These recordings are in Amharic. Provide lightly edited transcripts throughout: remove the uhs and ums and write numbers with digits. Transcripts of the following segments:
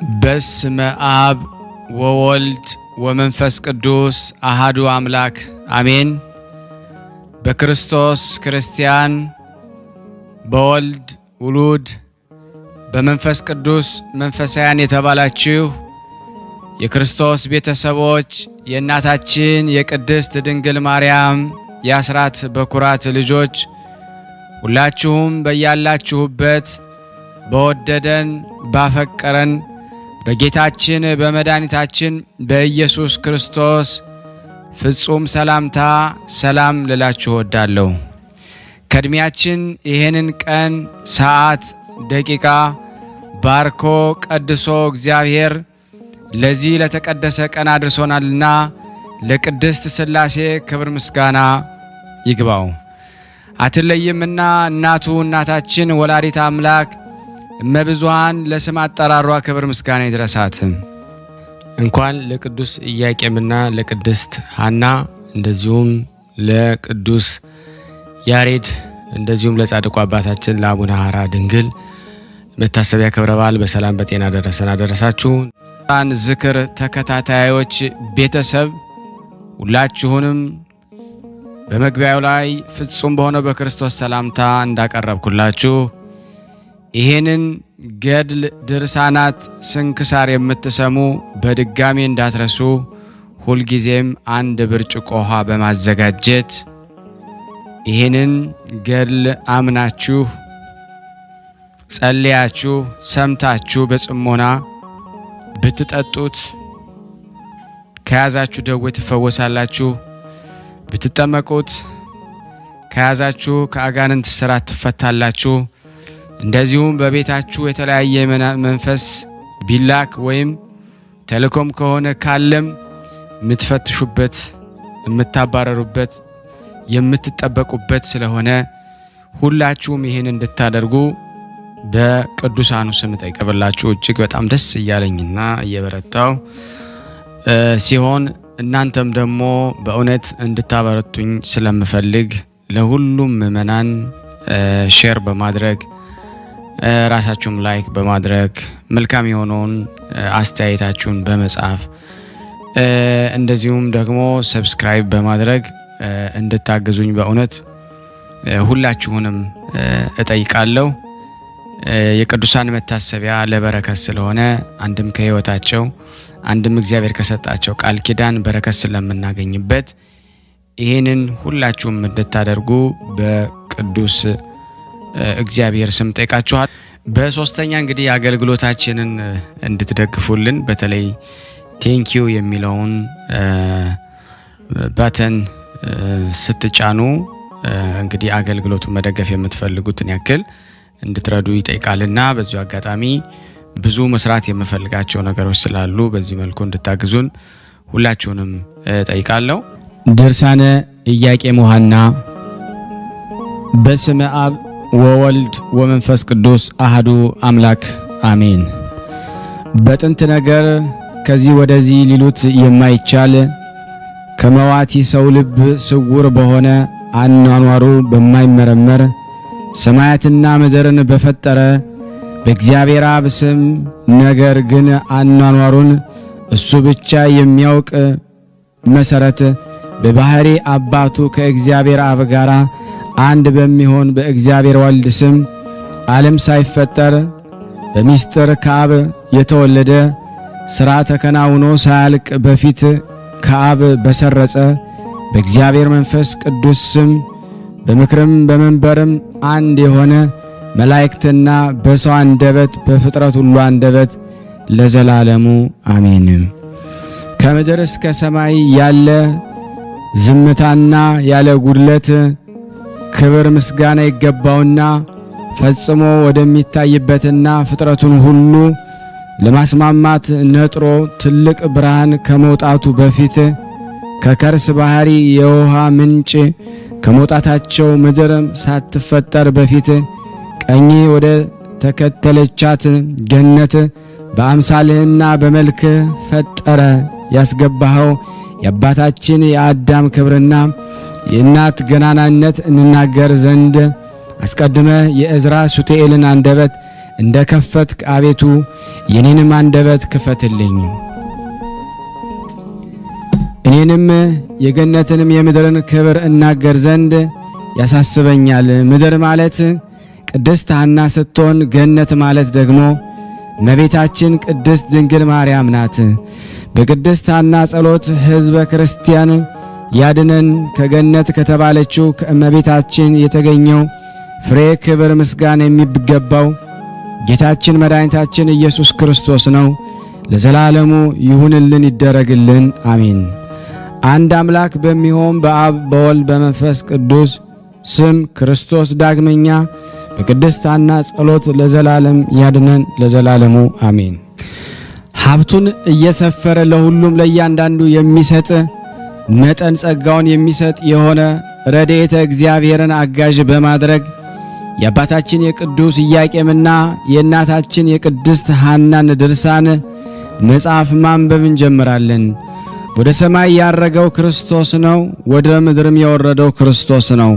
በስመ አብ ወወልድ ወመንፈስ ቅዱስ አሐዱ አምላክ አሜን። በክርስቶስ ክርስቲያን በወልድ ውሉድ በመንፈስ ቅዱስ መንፈሳውያን የተባላችሁ የክርስቶስ ቤተሰቦች የእናታችን የቅድስት ድንግል ማርያም የአስራት በኩራት ልጆች ሁላችሁም በያላችሁበት በወደደን ባፈቀረን በጌታችን በመድኃኒታችን በኢየሱስ ክርስቶስ ፍጹም ሰላምታ ሰላም ልላችሁ እወዳለሁ። ከእድሜያችን ይሄንን ቀን ሰዓት ደቂቃ ባርኮ ቀድሶ እግዚአብሔር ለዚህ ለተቀደሰ ቀን አድርሶናልና ለቅድስት ሥላሴ ክብር ምስጋና ይግባው። አትለይምና እናቱ እናታችን ወላዲተ አምላክ እመብዙኃን ለስም አጠራሯ ክብር ምስጋና ይድረሳት። እንኳን ለቅዱስ ኢያቄምና ለቅድስት ሐና እንደዚሁም ለቅዱስ ያሬድ እንደዚሁም ለጻድቁ አባታችን ለአቡነ ሐራ ድንግል መታሰቢያ ክብረ በዓል በሰላም በጤና አደረሳችሁ። ዝክር ተከታታዮች ቤተሰብ ሁላችሁንም በመግቢያው ላይ ፍጹም በሆነው በክርስቶስ ሰላምታ እንዳቀረብኩላችሁ ይሄንን ገድል ድርሳናት ስንክሳር የምትሰሙ በድጋሚ እንዳትረሱ ሁልጊዜም አንድ ብርጭቆ ውሃ በማዘጋጀት ይሄንን ገድል አምናችሁ ጸልያችሁ ሰምታችሁ በጽሞና ብትጠጡት ከያዛችሁ ደዌ ትፈወሳላችሁ። ብትጠመቁት ከያዛችሁ ከአጋንንት ስራት ትፈታላችሁ። እንደዚሁም በቤታችሁ የተለያየ መንፈስ ቢላክ ወይም ተልኮም ከሆነ ካለም የምትፈትሹበት የምታባረሩበት የምትጠበቁበት ስለሆነ ሁላችሁም ይሄን እንድታደርጉ በቅዱሳኑ ስም ጠይቀብላችሁ እጅግ በጣም ደስ እያለኝና እየበረታው ሲሆን እናንተም ደግሞ በእውነት እንድታበረቱኝ ስለምፈልግ ለሁሉም ምእመናን ሼር በማድረግ ራሳችሁም ላይክ በማድረግ መልካም የሆነውን አስተያየታችሁን በመጻፍ እንደዚሁም ደግሞ ሰብስክራይብ በማድረግ እንድታግዙኝ በእውነት ሁላችሁንም እጠይቃለሁ። የቅዱሳን መታሰቢያ ለበረከት ስለሆነ አንድም ከህይወታቸው አንድም እግዚአብሔር ከሰጣቸው ቃል ኪዳን በረከት ስለምናገኝበት ይሄንን ሁላችሁም እንድታደርጉ በቅዱስ እግዚአብሔር ስም ጠይቃችኋል። በሶስተኛ እንግዲህ አገልግሎታችንን እንድትደግፉልን በተለይ ቴንኪዩ የሚለውን ባተን ስትጫኑ እንግዲህ አገልግሎቱን መደገፍ የምትፈልጉትን ያክል እንድትረዱ ይጠይቃልና በዚሁ አጋጣሚ ብዙ መስራት የምፈልጋቸው ነገሮች ስላሉ በዚህ መልኩ እንድታግዙን ሁላችሁንም ጠይቃለሁ። ድርሳነ ኢያቄም ወሐና። በስመ አብ ወወልድ ወመንፈስ ቅዱስ አሐዱ አምላክ አሜን። በጥንት ነገር ከዚህ ወደዚህ ሊሉት የማይቻል ከመዋቲ ሰው ልብ ስውር በሆነ አኗኗሩ በማይመረመር ሰማያትና ምድርን በፈጠረ በእግዚአብሔር አብ ስም ነገር ግን አኗኗሩን እሱ ብቻ የሚያውቅ መሰረት በባህሪ አባቱ ከእግዚአብሔር አብ ጋር አንድ በሚሆን በእግዚአብሔር ወልድ ስም ዓለም ሳይፈጠር በሚስጥር ከአብ የተወለደ ሥራ ተከናውኖ ሳያልቅ በፊት ከአብ በሰረጸ በእግዚአብሔር መንፈስ ቅዱስ ስም በምክርም በመንበርም አንድ የሆነ መላእክትና በሰው አንደበት በፍጥረት ሁሉ አንደበት ለዘላለሙ አሜን። ከምድር እስከ ሰማይ ያለ ዝምታና ያለ ጉድለት ክብር ምስጋና ይገባውና ፈጽሞ ወደሚታይበትና ፍጥረቱን ሁሉ ለማስማማት ነጥሮ ትልቅ ብርሃን ከመውጣቱ በፊት ከከርስ ባህሪ የውሃ ምንጭ ከመውጣታቸው ምድር ሳትፈጠር በፊት ቀኝ ወደ ተከተለቻት ገነት በአምሳልህና በመልክ ፈጠረ ያስገባኸው የአባታችን የአዳም ክብርና የእናት ገናናነት እንናገር ዘንድ አስቀድመ የእዝራ ሱቱኤልን አንደበት እንደ ከፈትክ አቤቱ የኔንም አንደበት ክፈትልኝ። እኔንም የገነትንም የምድርን ክብር እናገር ዘንድ ያሳስበኛል። ምድር ማለት ቅድስት ሐና ስትሆን ገነት ማለት ደግሞ እመቤታችን ቅድስት ድንግል ማርያም ናት። በቅድስት ሐና ጸሎት ሕዝበ ክርስቲያን ያድነን። ከገነት ከተባለችው ከእመቤታችን የተገኘው ፍሬ ክብር ምስጋና የሚገባው ጌታችን መድኃኒታችን ኢየሱስ ክርስቶስ ነው። ለዘላለሙ ይሁንልን ይደረግልን፣ አሜን። አንድ አምላክ በሚሆን በአብ በወልድ በመንፈስ ቅዱስ ስም ክርስቶስ ዳግመኛ በቅድስት ሐና ጸሎት ለዘላለም ያድነን፣ ለዘላለሙ አሜን። ሀብቱን እየሰፈረ ለሁሉም ለእያንዳንዱ የሚሰጥ መጠን ጸጋውን የሚሰጥ የሆነ ረድኤተ እግዚአብሔርን አጋዥ በማድረግ የአባታችን የቅዱስ ኢያቄምና የእናታችን የቅድስት ሐናን ድርሳን መጽሐፍ ማንበብ እንጀምራለን። ወደ ሰማይ ያረገው ክርስቶስ ነው፣ ወደ ምድርም የወረደው ክርስቶስ ነው።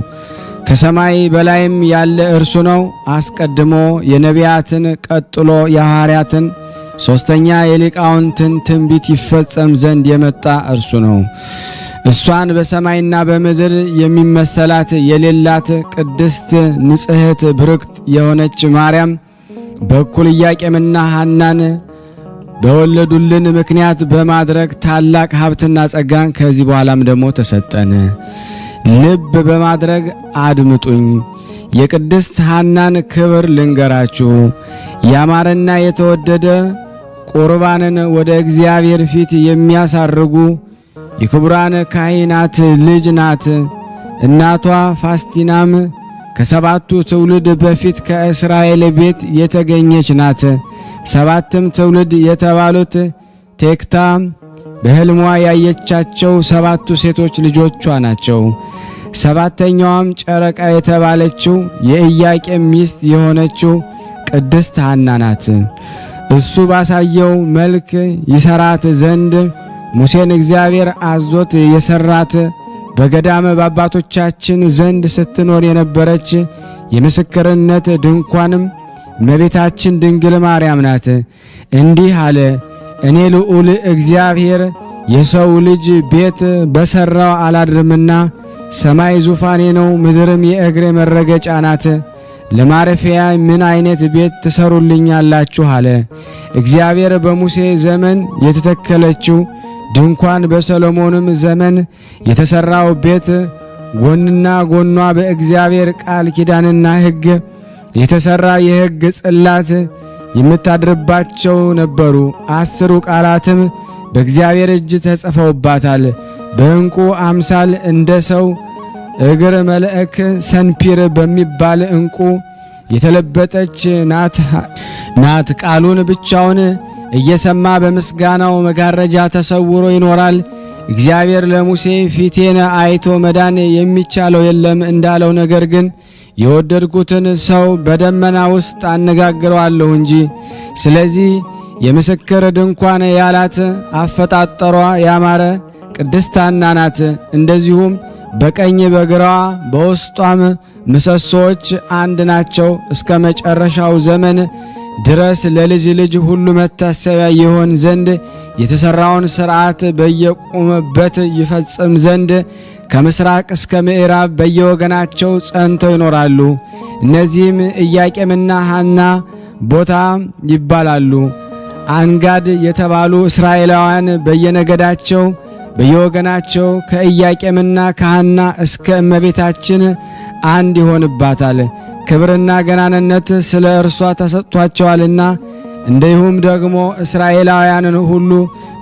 ከሰማይ በላይም ያለ እርሱ ነው። አስቀድሞ የነቢያትን ቀጥሎ የሐዋርያትን ሶስተኛ የሊቃውንትን ትንቢት ይፈጸም ዘንድ የመጣ እርሱ ነው። እሷን በሰማይና በምድር የሚመሰላት የሌላት ቅድስት ንጽሕት ብርክት የሆነች ማርያም በኩል ኢያቄምና ሐናን በወለዱልን ምክንያት በማድረግ ታላቅ ሀብትና ጸጋን ከዚህ በኋላም ደግሞ ተሰጠን። ልብ በማድረግ አድምጡኝ። የቅድስት ሐናን ክብር ልንገራችሁ። ያማረና የተወደደ ቁርባንን ወደ እግዚአብሔር ፊት የሚያሳርጉ የክቡራን ካህናት ልጅ ናት። እናቷ ፋስቲናም ከሰባቱ ትውልድ በፊት ከእስራኤል ቤት የተገኘች ናት። ሰባትም ትውልድ የተባሉት ቴክታ በሕልሟ ያየቻቸው ሰባቱ ሴቶች ልጆቿ ናቸው። ሰባተኛዋም ጨረቃ የተባለችው የኢያቄም ሚስት የሆነችው ቅድስት ሐና ናት። እሱ ባሳየው መልክ ይሰራት ዘንድ ሙሴን እግዚአብሔር አዞት የሰራት በገዳመ በአባቶቻችን ዘንድ ስትኖር የነበረች የምስክርነት ድንኳንም እመቤታችን ድንግል ማርያም ናት። እንዲህ አለ፣ እኔ ልዑል እግዚአብሔር የሰው ልጅ ቤት በሰራው አላድርምና ሰማይ ዙፋኔ ነው፣ ምድርም የእግሬ መረገጫ ናት። ለማረፊያ ምን አይነት ቤት ትሰሩልኛላችሁ አለ። እግዚአብሔር በሙሴ ዘመን የተተከለችው ድንኳን በሰሎሞንም ዘመን የተሰራው ቤት ጎንና ጎኗ በእግዚአብሔር ቃል ኪዳንና ሕግ የተሰራ የሕግ ጽላት የምታድርባቸው ነበሩ። 10 ቃላትም በእግዚአብሔር እጅ ተጽፈውባታል። በዕንቁ አምሳል እንደ ሰው እግር መልአክ ሰንፒር በሚባል ዕንቁ የተለበጠች ናት። ቃሉን ብቻውን እየሰማ በምስጋናው መጋረጃ ተሰውሮ ይኖራል። እግዚአብሔር ለሙሴ ፊቴን አይቶ መዳን የሚቻለው የለም እንዳለው፣ ነገር ግን የወደድኩትን ሰው በደመና ውስጥ አነጋግረዋለሁ እንጂ። ስለዚህ የምስክር ድንኳን ያላት አፈጣጠሯ ያማረ ቅድስት ሐና ናት። እንደዚሁም በቀኝ በግራዋ በውስጧም ምሰሶች አንድ ናቸው። እስከ መጨረሻው ዘመን ድረስ ለልጅ ልጅ ሁሉ መታሰቢያ ይሆን ዘንድ የተሰራውን ሥርዓት በየቆመበት ይፈጽም ዘንድ ከምስራቅ እስከ ምዕራብ በየወገናቸው ጸንተው ይኖራሉ። እነዚህም ኢያቄምና ሐና ቦታ ይባላሉ። አንጋድ የተባሉ እስራኤላውያን በየነገዳቸው በየወገናቸው ከኢያቄምና ከሐና እስከ እመቤታችን አንድ ይሆንባታል። ክብርና ገናንነት ስለ እርሷ ተሰጥቷቸዋልና። እንዲሁም ደግሞ እስራኤላውያንን ሁሉ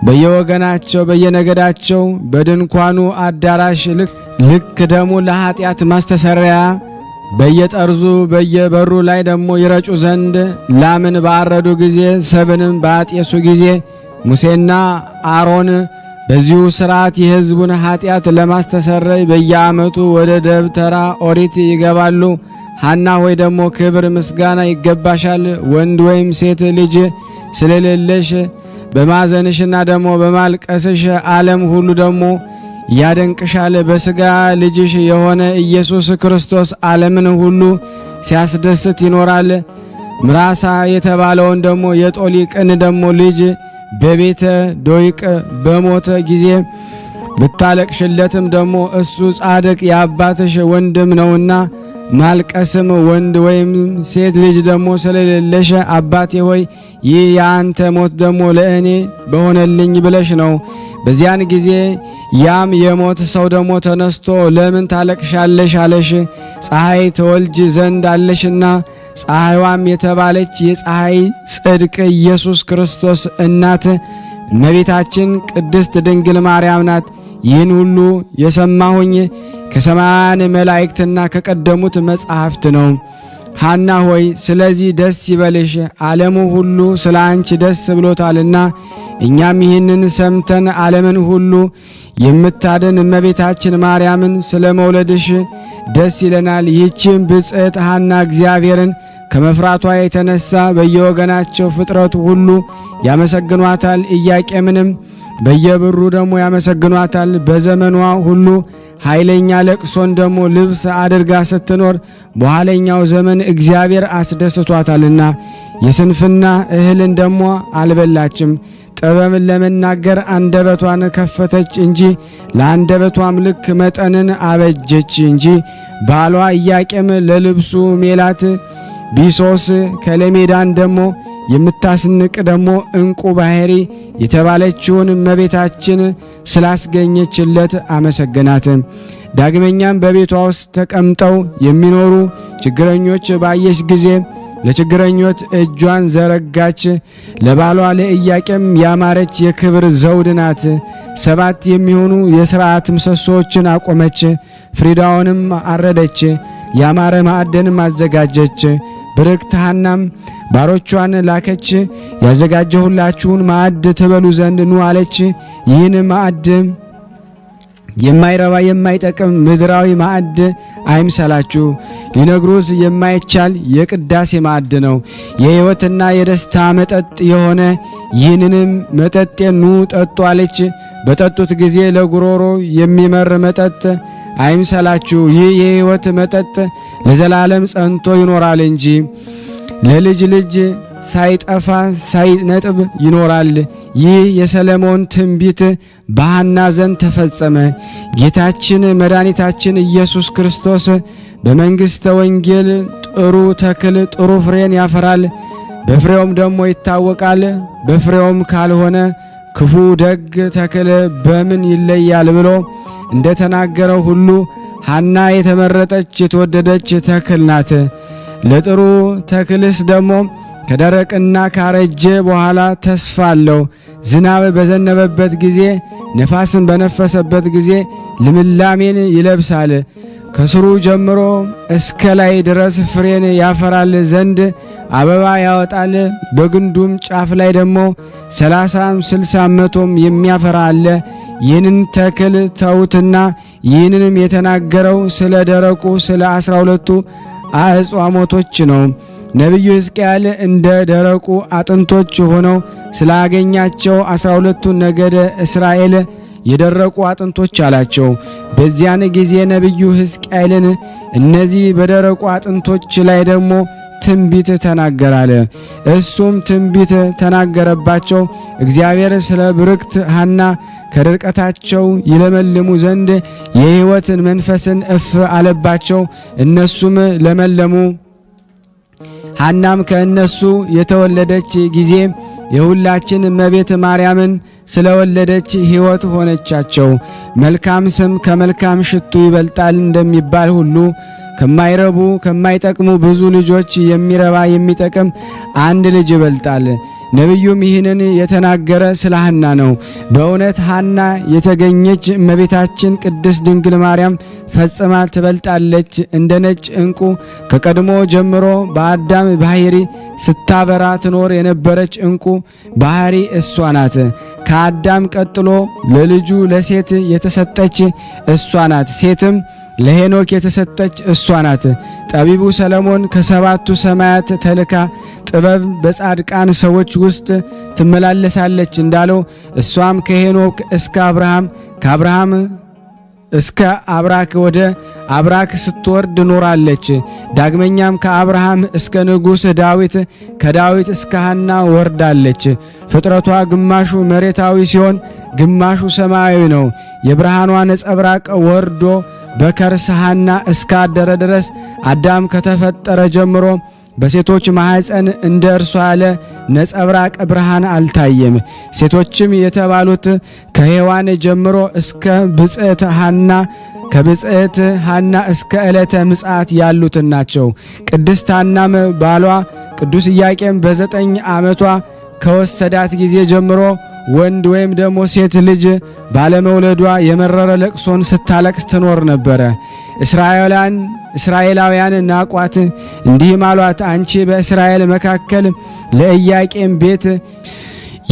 በየወገናቸው በየነገዳቸው በድንኳኑ አዳራሽ ልክ ደሙ ለኃጢአት ማስተሰሪያ በየጠርዙ በየበሩ ላይ ደግሞ ይረጩ ዘንድ ላምን ባረዱ ጊዜ ሰብንም ባጤሱ ጊዜ ሙሴና አሮን በዚሁ ሥርዓት የሕዝቡን ኃጢአት ለማስተሰረይ በየዓመቱ ወደ ደብተራ ኦሪት ይገባሉ። ሐና ሆይ ደግሞ ክብር ምስጋና ይገባሻል። ወንድ ወይም ሴት ልጅ ስለሌለሽ በማዘንሽና ደግሞ በማልቀስሽ ዓለም ሁሉ ደግሞ ያደንቅሻል። በሥጋ ልጅሽ የሆነ ኢየሱስ ክርስቶስ ዓለምን ሁሉ ሲያስደስት ይኖራል። ምራሳ የተባለውን ደግሞ የጦሊቅን ደግሞ ልጅ በቤተ ዶይቅ በሞተ ጊዜ ብታለቅሽለትም ደግሞ እሱ ጻድቅ የአባትሽ ወንድም ነውና ማልቀስም ወንድ ወይም ሴት ልጅ ደግሞ ስለሌለሽ አባቴ ሆይ ይህ የአንተ ሞት ደግሞ ለእኔ በሆነልኝ ብለሽ ነው። በዚያን ጊዜ ያም የሞት ሰው ደግሞ ተነስቶ ለምን ታለቅሻለሽ አለሽ። ፀሐይ ተወልጅ ዘንድ አለሽና ፀሐይዋም የተባለች የፀሐይ ጽድቅ ኢየሱስ ክርስቶስ እናት እመቤታችን ቅድስት ድንግል ማርያም ናት። ይህን ሁሉ የሰማሁኝ ከሰማያን መላእክትና ከቀደሙት መጻሕፍት ነው። ሐና ሆይ ስለዚህ ደስ ይበልሽ፣ ዓለሙ ሁሉ ስለ አንቺ ደስ ብሎታልና እኛም ይህንን ሰምተን ዓለምን ሁሉ የምታድን እመቤታችን ማርያምን ስለ መውለድሽ ደስ ይለናል። ይህችም ብጽዕት ሐና እግዚአብሔርን ከመፍራቷ የተነሳ በየወገናቸው ፍጥረቱ ሁሉ ያመሰግኗታል። ኢያቄምንም በየብሩ ደግሞ ያመሰግኗታል። በዘመኗ ሁሉ ኃይለኛ ለቅሶን ደግሞ ልብስ አድርጋ ስትኖር በኋለኛው ዘመን እግዚአብሔር አስደስቷታልና የስንፍና እህልን ደግሞ አልበላችም። ጥበብን ለመናገር አንደበቷን ከፈተች እንጂ ለአንደበቷም ልክ መጠንን አበጀች እንጂ። ባሏ ኢያቄም ለልብሱ ሜላት ቢሶስ ከለሜዳን ደግሞ የምታስንቅ ደግሞ እንቁ ባህሪ የተባለችውን እመቤታችን ስላስገኘችለት አመሰገናት። ዳግመኛም በቤቷ ውስጥ ተቀምጠው የሚኖሩ ችግረኞች ባየች ጊዜ ለችግረኞች እጇን ዘረጋች። ለባሏ ለኢያቄም ያማረች የክብር ዘውድ ናት። 7 የሚሆኑ የሥርዓት ምሰሶችን አቆመች። ፍሪዳውንም አረደች። ያማረ ማዕደንም አዘጋጀች። ብርክት ሐናም ባሮቿን ላከች። ያዘጋጀሁላችሁን ማዕድ ትበሉ ዘንድ ኑ አለች። ይህን ማዕድ የማይረባ የማይጠቅም ምድራዊ ማዕድ አይምሰላችሁ፣ ሊነግሩት የማይቻል የቅዳሴ ማዕድ ነው። የሕይወትና የደስታ መጠጥ የሆነ ይህንንም መጠጥ ኑ ጠጡ አለች። በጠጡት ጊዜ ለጉሮሮ የሚመር መጠጥ አይምሰላችሁ፣ ይህ የሕይወት መጠጥ ለዘላለም ጸንቶ ይኖራል እንጂ ለልጅ ልጅ ሳይጠፋ ሳይነጥብ ይኖራል። ይህ የሰለሞን ትንቢት በሐና ዘንድ ተፈጸመ። ጌታችን መድኃኒታችን ኢየሱስ ክርስቶስ በመንግሥተ ወንጌል ጥሩ ተክል ጥሩ ፍሬን ያፈራል፣ በፍሬውም ደግሞ ይታወቃል። በፍሬውም ካልሆነ ክፉ ደግ ተክል በምን ይለያል ብሎ እንደተናገረው ሁሉ ሐና የተመረጠች የተወደደች ተክል ናት። ለጥሩ ተክልስ ደግሞ ከደረቅና ካረጀ በኋላ ተስፋ አለው። ዝናብ በዘነበበት ጊዜ ነፋስን በነፈሰበት ጊዜ ልምላሜን ይለብሳል። ከስሩ ጀምሮ እስከ ላይ ድረስ ፍሬን ያፈራል ዘንድ አበባ ያወጣል። በግንዱም ጫፍ ላይ ደግሞ 30 60 መቶም የሚያፈራ አለ። ይህንን ተክል ተውትና ይህንንም የተናገረው ስለ ደረቁ ስለ 12ቱ አጽዋሞቶች ነው። ነቢዩ ሕዝቅኤል እንደ ደረቁ አጥንቶች ሆነው ስላገኛቸው 12ቱ ነገደ እስራኤል የደረቁ አጥንቶች አላቸው። በዚያን ጊዜ ነቢዩ ሕዝቅኤልን እነዚህ በደረቁ አጥንቶች ላይ ደግሞ ትንቢት ተናገራለ። እሱም ትንቢት ተናገረባቸው። እግዚአብሔር ስለ ብርክት ሐና ከድርቀታቸው ይለመልሙ ዘንድ የሕይወትን መንፈስን እፍ አለባቸው። እነሱም ለመለሙ። ሐናም ከእነሱ የተወለደች ጊዜ የሁላችን እመቤት ማርያምን ስለወለደች ሕይወት ሆነቻቸው። መልካም ስም ከመልካም ሽቱ ይበልጣል እንደሚባል ሁሉ ከማይረቡ ከማይጠቅሙ ብዙ ልጆች የሚረባ የሚጠቅም አንድ ልጅ ይበልጣል። ነቢዩም ይህንን የተናገረ ስለ ሐና ነው። በእውነት ሐና የተገኘች እመቤታችን ቅድስት ድንግል ማርያም ፈጽማ ትበልጣለች። እንደ ነጭ ዕንቁ ከቀድሞ ጀምሮ በአዳም ባህሪ ስታበራ ትኖር የነበረች ዕንቁ ባህሪ እሷ ናት። ከአዳም ቀጥሎ ለልጁ ለሴት የተሰጠች እሷ ናት። ሴትም ለሄኖክ የተሰጠች እሷ ናት። ጠቢቡ ሰለሞን ከሰባቱ ሰማያት ተልካ ጥበብ በጻድቃን ሰዎች ውስጥ ትመላለሳለች እንዳለው እሷም ከሄኖክ እስከ አብርሃም ከአብርሃም እስከ አብራክ ወደ አብራክ ስትወርድ ኖራለች። ዳግመኛም ከአብርሃም እስከ ንጉሥ ዳዊት ከዳዊት እስከ ሐና ወርዳለች። ፍጥረቷ ግማሹ መሬታዊ ሲሆን ግማሹ ሰማያዊ ነው። የብርሃኗ ነጸብራቅ ወርዶ በከርሰ ሐና እስካደረ ድረስ አዳም ከተፈጠረ ጀምሮ በሴቶች ማኅፀን እንደ እርሷ ያለ ነጸብራቅ ብርሃን አልታየም። ሴቶችም የተባሉት ከሔዋን ጀምሮ እስከ ብጽዕት ሐና ከብጽዕት ሐና እስከ ዕለተ ምጽአት ያሉት ናቸው። ቅድስት ሐናም ባሏ ቅዱስ ኢያቄም በ9 ዓመቷ ከወሰዳት ጊዜ ጀምሮ ወንድ ወይም ደግሞ ሴት ልጅ ባለመውለዷ የመረረ ለቅሶን ስታለቅስ ትኖር ነበረ። እስራኤላውያን ናቋት፣ እንዲህም አሏት፣ አንቺ በእስራኤል መካከል ለኢያቄም ቤት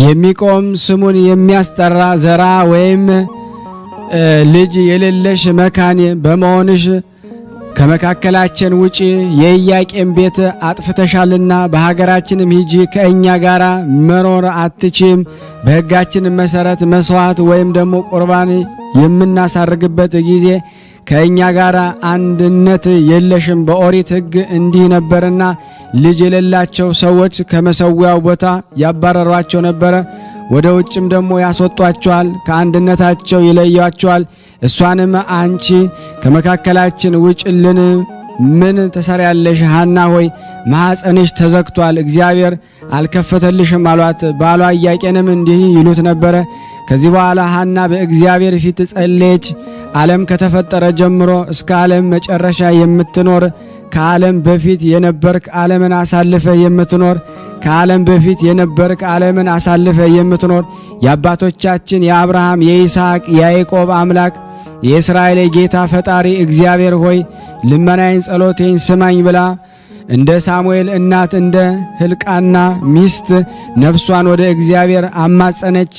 የሚቆም ስሙን የሚያስጠራ ዘራ ወይም ልጅ የሌለሽ መካን በመሆንሽ ከመካከላችን ውጪ የኢያቄም ቤት አጥፍተሻልና በሀገራችንም ሂጂ፣ ከእኛ ጋር መኖር አትችም። በሕጋችን መሰረት መስዋዕት ወይም ደግሞ ቁርባን የምናሳርግበት ጊዜ ከእኛ ጋር አንድነት የለሽም። በኦሪት ሕግ እንዲህ ነበርና ልጅ የሌላቸው ሰዎች ከመሰዊያው ቦታ ያባረሯቸው ነበረ። ወደ ውጭም ደግሞ ያስወጧቸዋል፣ ከአንድነታቸው ይለያቸዋል። እሷንም አንቺ ከመካከላችን ውጭልን ምን ትሰሪያለሽ? ሐና ሆይ ማኅፀንሽ ተዘግቷል፣ እግዚአብሔር አልከፈተልሽም አሏት። ባሏ ኢያቄምም እንዲህ ይሉት ነበረ። ከዚህ በኋላ ሐና በእግዚአብሔር ፊት ጸለየች። ዓለም ከተፈጠረ ጀምሮ እስከ ዓለም መጨረሻ የምትኖር ከዓለም በፊት የነበርክ ዓለምን አሳልፈ የምትኖር ከዓለም በፊት የነበርክ ዓለምን አሳልፈ የምትኖር የአባቶቻችን የአብርሃም የይስሐቅ የያዕቆብ አምላክ የእስራኤል ጌታ ፈጣሪ እግዚአብሔር ሆይ ልመናዬን ጸሎቴን ስማኝ ብላ እንደ ሳሙኤል እናት እንደ ሕልቃና ሚስት ነፍሷን ወደ እግዚአብሔር አማጸነች።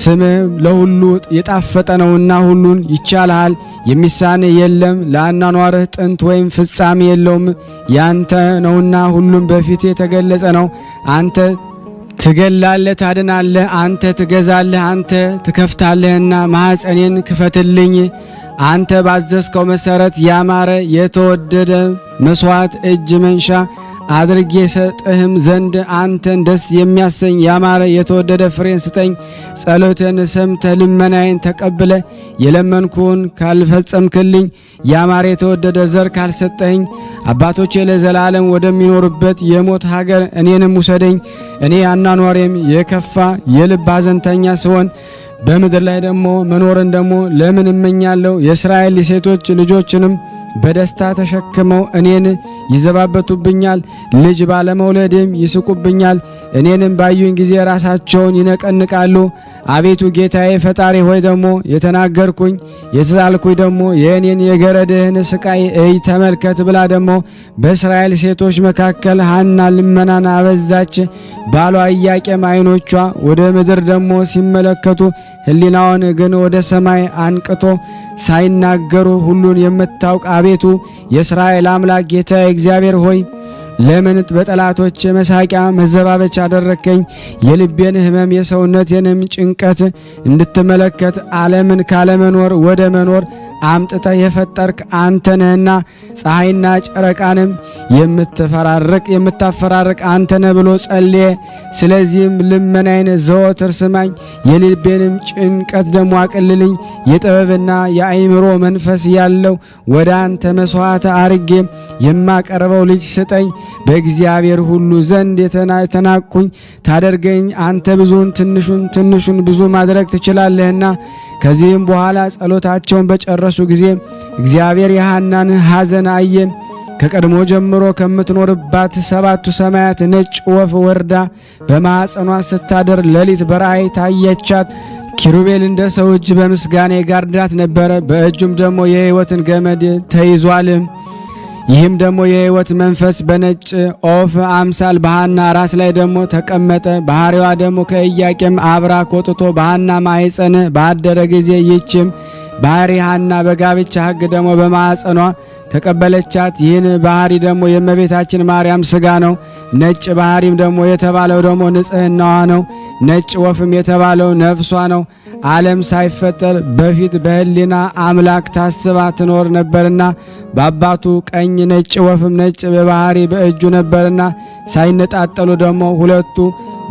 ስምህ ለሁሉ የጣፈጠ ነውና ሁሉን ይቻልሃል፣ የሚሳን የለም። ለአኗኗርህ ጥንት ወይም ፍጻሜ የለውም። ያንተ ነውና ሁሉም በፊት የተገለጸ ነው። አንተ ትገላለህ፣ ታድናለህ፣ አንተ ትገዛለህ፣ አንተ ትከፍታለህና ማኅፀኔን ክፈትልኝ። አንተ ባዘዝከው መሰረት ያማረ የተወደደ መስዋዕት እጅ መንሻ አድርጌ ሰጥህም ዘንድ አንተን ደስ የሚያሰኝ ያማረ የተወደደ ፍሬን ስጠኝ። ጸሎቴን ሰምተ ልመናዬን ተቀብለ የለመንኩን ካልፈጸምክልኝ ያማረ የተወደደ ዘር ካልሰጠኝ አባቶቼ ለዘላለም ወደሚኖሩበት የሞት ሀገር እኔንም ውሰደኝ። እኔ አኗኗሬም የከፋ የልብ ሐዘንተኛ ስሆን በምድር ላይ ደግሞ መኖርን ደግሞ ለምን እመኛለሁ? የእስራኤል ሴቶች ልጆችንም በደስታ ተሸክመው እኔን ይዘባበቱብኛል፣ ልጅ ባለመውለዴም ይስቁብኛል። እኔንም ባዩኝ ጊዜ ራሳቸውን ይነቀንቃሉ። አቤቱ ጌታዬ ፈጣሪ ሆይ ደግሞ የተናገርኩኝ የተሳልኩኝ ደግሞ የእኔን የገረድህን ስቃይ እይ ተመልከት ብላ ደግሞ በእስራኤል ሴቶች መካከል ሐና ልመናን አበዛች። ባሏ ኢያቄም ዓይኖቿ ወደ ምድር ደግሞ ሲመለከቱ ሕሊናውን ግን ወደ ሰማይ አንቅቶ ሳይናገሩ ሁሉን የምታውቅ አቤቱ የእስራኤል አምላክ ጌታ እግዚአብሔር ሆይ ለምን በጠላቶች መሳቂያ መዘባበቻ አደረከኝ? የልቤን ሕመም የሰውነቴንም ጭንቀት እንድትመለከት ዓለምን ካለመኖር ወደ መኖር አምጥተ የፈጠርክ አንተ ነህና ፀሐይና ጨረቃንም የምታፈራርቅ አንተ ነህ ብሎ ጸልየ። ስለዚህም ልመናዬን ዘወትር ስማኝ፣ የልቤንም ጭንቀት ደግሞ አቅልልኝ። የጥበብና የአእምሮ መንፈስ ያለው ወደ አንተ መስዋዕት አርጌ የማቀርበው ልጅ ስጠኝ። በእግዚአብሔር ሁሉ ዘንድ የተናቅኩኝ ታደርገኝ። አንተ ብዙን ትንሹን ብዙ ማድረግ ትችላለህና። ከዚህም በኋላ ጸሎታቸውን በጨረሱ ጊዜ እግዚአብሔር የሐናን ሐዘን አየ። ከቀድሞ ጀምሮ ከምትኖርባት 7ቱ ሰማያት ነጭ ወፍ ወርዳ በማኅፀኗ ስታደር ሌሊት በራእይ ታየቻት። ኪሩቤል እንደ ሰው እጅ በምስጋና ጋርዳት ነበረ። በእጁም ደግሞ የሕይወትን ገመድ ተይዟል። ይህም ደግሞ የሕይወት መንፈስ በነጭ ኦፍ አምሳል በሐና ራስ ላይ ደግሞ ተቀመጠ። ባህሪዋ ደግሞ ከኢያቄም አብራክ ወጥቶ በሐና ማኅፀን ባደረ ጊዜ ይህችም ባህሪ ሐና በጋብቻ ሕግ ደግሞ በማኅፀኗ ተቀበለቻት። ይህን ባህሪ ደግሞ የእመቤታችን ማርያም ሥጋ ነው። ነጭ ባህሪም ደግሞ የተባለው ደግሞ ንጽሕናዋ ነው። ነጭ ወፍም የተባለው ነፍሷ ነው። ዓለም ሳይፈጠር በፊት በሕሊና አምላክ ታስባ ትኖር ነበርና በአባቱ ቀኝ ነጭ ወፍም ነጭ በባህሪ በእጁ ነበርና ሳይነጣጠሉ ደግሞ ሁለቱ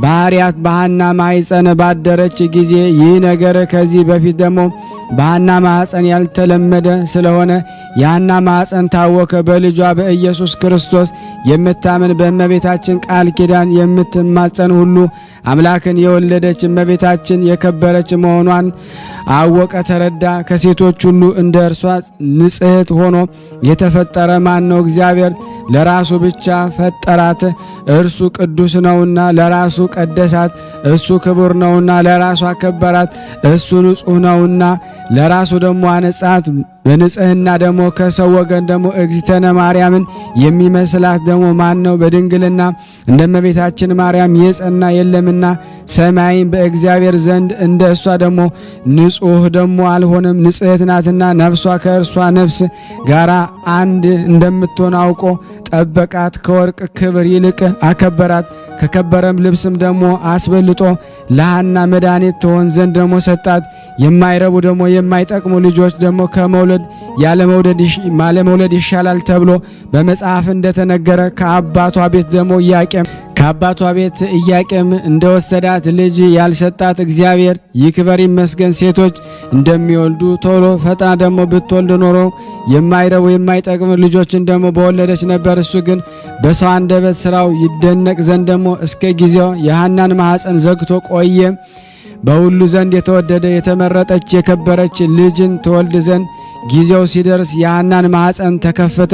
ባህሪያት በሐና ማኅፀን ባደረች ጊዜ ይህ ነገር ከዚህ በፊት ደግሞ በሐና ማኅፀን ያልተለመደ ስለሆነ የሐና ማኅፀን ታወከ። በልጇ በኢየሱስ ክርስቶስ የምታምን በእመቤታችን ቃል ኪዳን የምትማጸን ሁሉ አምላክን የወለደች እመቤታችን የከበረች መሆኗን አወቀ፣ ተረዳ። ከሴቶች ሁሉ እንደ እርሷ ንጽሕት ሆኖ የተፈጠረ ማን ነው? እግዚአብሔር ለራሱ ብቻ ፈጠራት፣ እርሱ ቅዱስ ነውና ለራሱ ቀደሳት። እሱ ክቡር ነውና ለራሱ አከበራት። እሱ ንጹሕ ነውና ለራሱ ደግሞ አነጻት። በንጽህና ደግሞ ከሰው ወገን ደግሞ እግዝእትነ ማርያምን የሚመስላት ደግሞ ማን ነው? በድንግልና እንደ እመቤታችን ማርያም የጸና የለምና ሰማይን በእግዚአብሔር ዘንድ እንደ እሷ ደግሞ ንጹሕ ደግሞ አልሆነም። ንጽሕት ናትና ነፍሷ ከእርሷ ነፍስ ጋራ አንድ እንደምትሆን አውቆ ጠበቃት። ከወርቅ ክብር ይልቅ አከበራት። ከከበረም ልብስም ደግሞ አስበልጦ ለሐና መድኃኒት ትሆን ዘንድ ደግሞ ሰጣት። የማይረቡ ደግሞ የማይጠቅሙ ልጆች ደግሞ ከመውለድ ያለመውለድ ይሻላል ተብሎ በመጽሐፍ እንደተነገረ ከአባቷ ቤት ደግሞ ኢያቄም እንደወሰዳት ልጅ ያልሰጣት እግዚአብሔር ይክበር ይመስገን። ሴቶች እንደሚወልዱ ቶሎ ፈጥና ደግሞ ብትወልድ ኖሮ የማይረቡ የማይጠቅም ልጆችን ደግሞ በወለደች ነበር። እሱ ግን በሰው አንደበት ስራው ይደነቅ ዘንድ ደግሞ እስከ ጊዜው የሐናን ማኅፀን ዘግቶ ቆየ። በሁሉ ዘንድ የተወደደ የተመረጠች የከበረች ልጅን ትወልድ ዘንድ ጊዜው ሲደርስ የሐናን ማኅፀን ተከፈተ።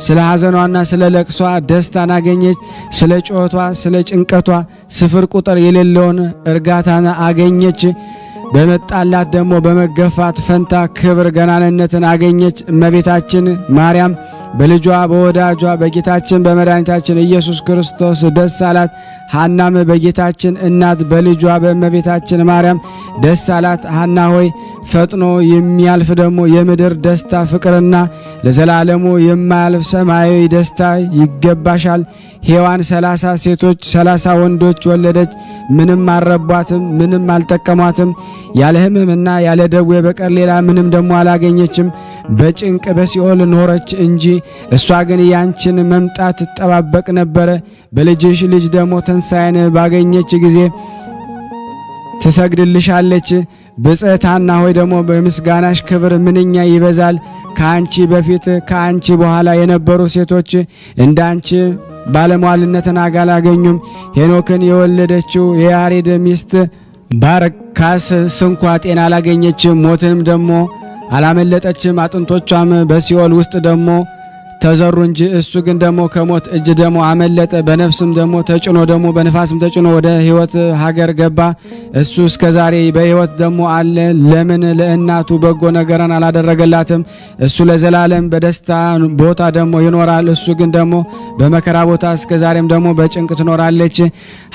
ስለ ሐዘኗና ስለ ለቅሷ ደስታን አገኘች። ስለ ጮቷ ስለ ጭንቀቷ ስፍር ቁጥር የሌለውን እርጋታን አገኘች። በመጣላት ደግሞ በመገፋት ፈንታ ክብር ገናንነትን አገኘች። እመቤታችን ማርያም በልጇ በወዳጇ በጌታችን በመድኃኒታችን ኢየሱስ ክርስቶስ ደስ አላት። ሐናም በጌታችን እናት በልጇ በእመቤታችን ማርያም ደስ አላት። ሐና ሆይ ፈጥኖ የሚያልፍ ደግሞ የምድር ደስታ ፍቅርና ለዘላለሙ የማያልፍ ሰማያዊ ደስታ ይገባሻል። ሔዋን 30 ሴቶች 30 ወንዶች ወለደች፣ ምንም አልረቧትም፣ ምንም አልጠቀሟትም። ያለ ሕመምና ያለ ደዌ በቀር ሌላ ምንም ደግሞ አላገኘችም። በጭንቅ በሲኦል ኖረች እንጂ እሷ ግን ያንቺን መምጣት ትጠባበቅ ነበረ። በልጅሽ ልጅ ደግሞ ትንሣኤን ባገኘች ጊዜ ትሰግድልሻለች። ብጽዕት ሐና ሆይ ደግሞ በምስጋናሽ ክብር ምንኛ ይበዛል። ከአንቺ በፊት ከአንቺ በኋላ የነበሩ ሴቶች እንዳንቺ ባለሟልነትን አላገኙም። ሄኖክን የወለደችው የያሬድ ሚስት ባረካስ ስንኳ ጤና አላገኘችም፣ ሞትንም ደግሞ አላመለጠችም። አጥንቶቿም በሲኦል ውስጥ ደግሞ ተዘሩ እንጂ እሱ ግን ደግሞ ከሞት እጅ ደግሞ አመለጠ። በነፍስም ደግሞ ተጭኖ ደግሞ በንፋስም ተጭኖ ወደ ሕይወት ሀገር ገባ። እሱ እስከ ዛሬ በሕይወት ደግሞ አለ። ለምን ለእናቱ በጎ ነገርን አላደረገላትም? እሱ ለዘላለም በደስታ ቦታ ደግሞ ይኖራል። እሱ ግን ደግሞ በመከራ ቦታ እስከ ዛሬም ደግሞ በጭንቅ ትኖራለች።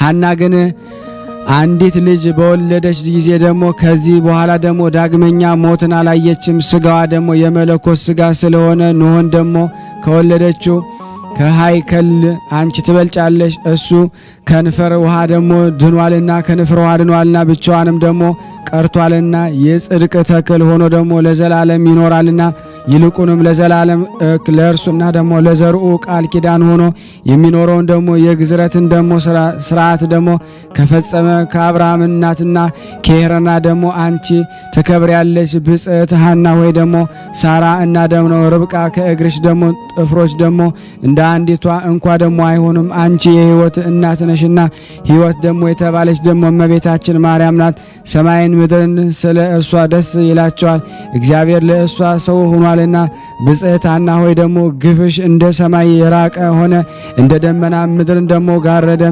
ሐና ግን አንዲት ልጅ በወለደች ጊዜ ደግሞ ከዚህ በኋላ ደግሞ ዳግመኛ ሞትን አላየችም። ስጋዋ ደግሞ የመለኮት ስጋ ስለሆነ ኖኅን ደግሞ ከወለደችው ከሃይከል አንቺ ትበልጫለሽ። እሱ ከንፈር ውሃ ደግሞ ድኗልና ከንፈር ውሃ ድኗልና ብቻዋንም ደግሞ ቀርቷልና የጽድቅ ተክል ሆኖ ደግሞ ለዘላለም ይኖራልና ይልቁንም ለዘላለም ለእርሱና ደግሞ ለዘርኡ ቃል ኪዳን ሆኖ የሚኖረውን ደግሞ የግዝረትን ደግሞ ስርዓት ደግሞ ከፈጸመ ከአብርሃም እናትና ከሄራና ደግሞ አንቺ ትከብሪያለሽ። ብጽዕት ሐና ሆይ ደግሞ ሳራ እና ደግሞ ርብቃ ከእግርሽ ደግሞ ጥፍሮች ደግሞ እንደ አንዲቷ እንኳ ደግሞ አይሆኑም። አንቺ የሕይወት እናት ነሽና ሕይወት ደግሞ የተባለች ደግሞ እመቤታችን ማርያም ናት። ሰማይን ምድርን ስለ እርሷ ደስ ይላቸዋል፣ እግዚአብሔር ለእሷ ሰው ሆኗልና። ብጽዕት ሐና ሆይ ደግሞ ግፍሽ እንደ ሰማይ የራቀ ሆነ፣ እንደ ደመና ምድርን ደግሞ ጋረደ።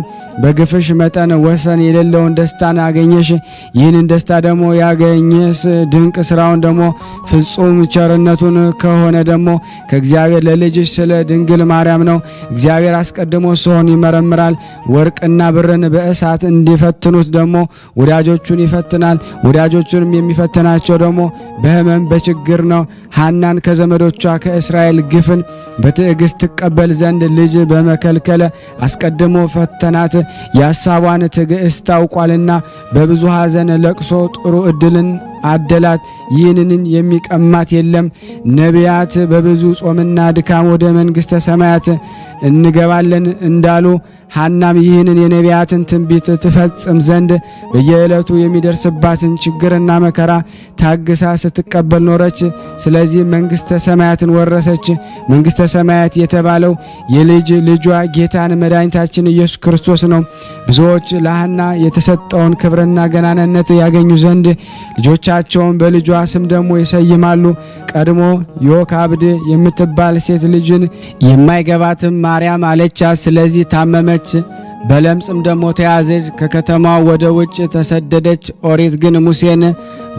በግፍሽ መጠን ወሰን የሌለውን ደስታን አገኘሽ። ይህንን ደስታ ደግሞ ያገኘስ ድንቅ ስራውን ደግሞ ፍጹም ቸርነቱን ከሆነ ደግሞ ከእግዚአብሔር ለልጅሽ ስለ ድንግል ማርያም ነው። እግዚአብሔር አስቀድሞ ሰውን ይመረምራል፣ ወርቅና ብርን በእሳት እንዲፈትኑት ደግሞ ወዳጆቹን ይፈትናል። ወዳጆቹንም የሚፈትናቸው ደግሞ በሕመም በችግር ነው። ሐናን ከዘመዶቿ ከእስራኤል ግፍን በትዕግስት ትቀበል ዘንድ ልጅ በመከልከለ አስቀድሞ ፈተናት። የሐሳቧን ትዕግስት ታውቋልና በብዙ ሐዘን ለቅሶ ጥሩ ዕድልን አደላት። ይህንን የሚቀማት የለም። ነቢያት በብዙ ጾምና ድካም ወደ መንግሥተ ሰማያት እንገባለን እንዳሉ ሐናም ይህንን የነቢያትን ትንቢት ትፈጽም ዘንድ በየዕለቱ የሚደርስባትን ችግርና መከራ ታግሳ ስትቀበል ኖረች። ስለዚህ መንግሥተ ሰማያትን ወረሰች። መንግሥተ ሰማያት የተባለው የልጅ ልጇ ጌታን መድኃኒታችን ኢየሱስ ክርስቶስ ነው። ብዙዎች ለሐና የተሰጠውን ክብርና ገናንነት ያገኙ ዘንድ ልጆቻቸውን በልጇ ስም ደግሞ ይሰይማሉ። ቀድሞ ዮካብድ የምትባል ሴት ልጅን የማይገባትም ማርያም አለቻት። ስለዚህ ታመመች፣ በለምጽም ደግሞ ተያዘች፣ ከከተማው ወደ ውጭ ተሰደደች። ኦሪት ግን ሙሴን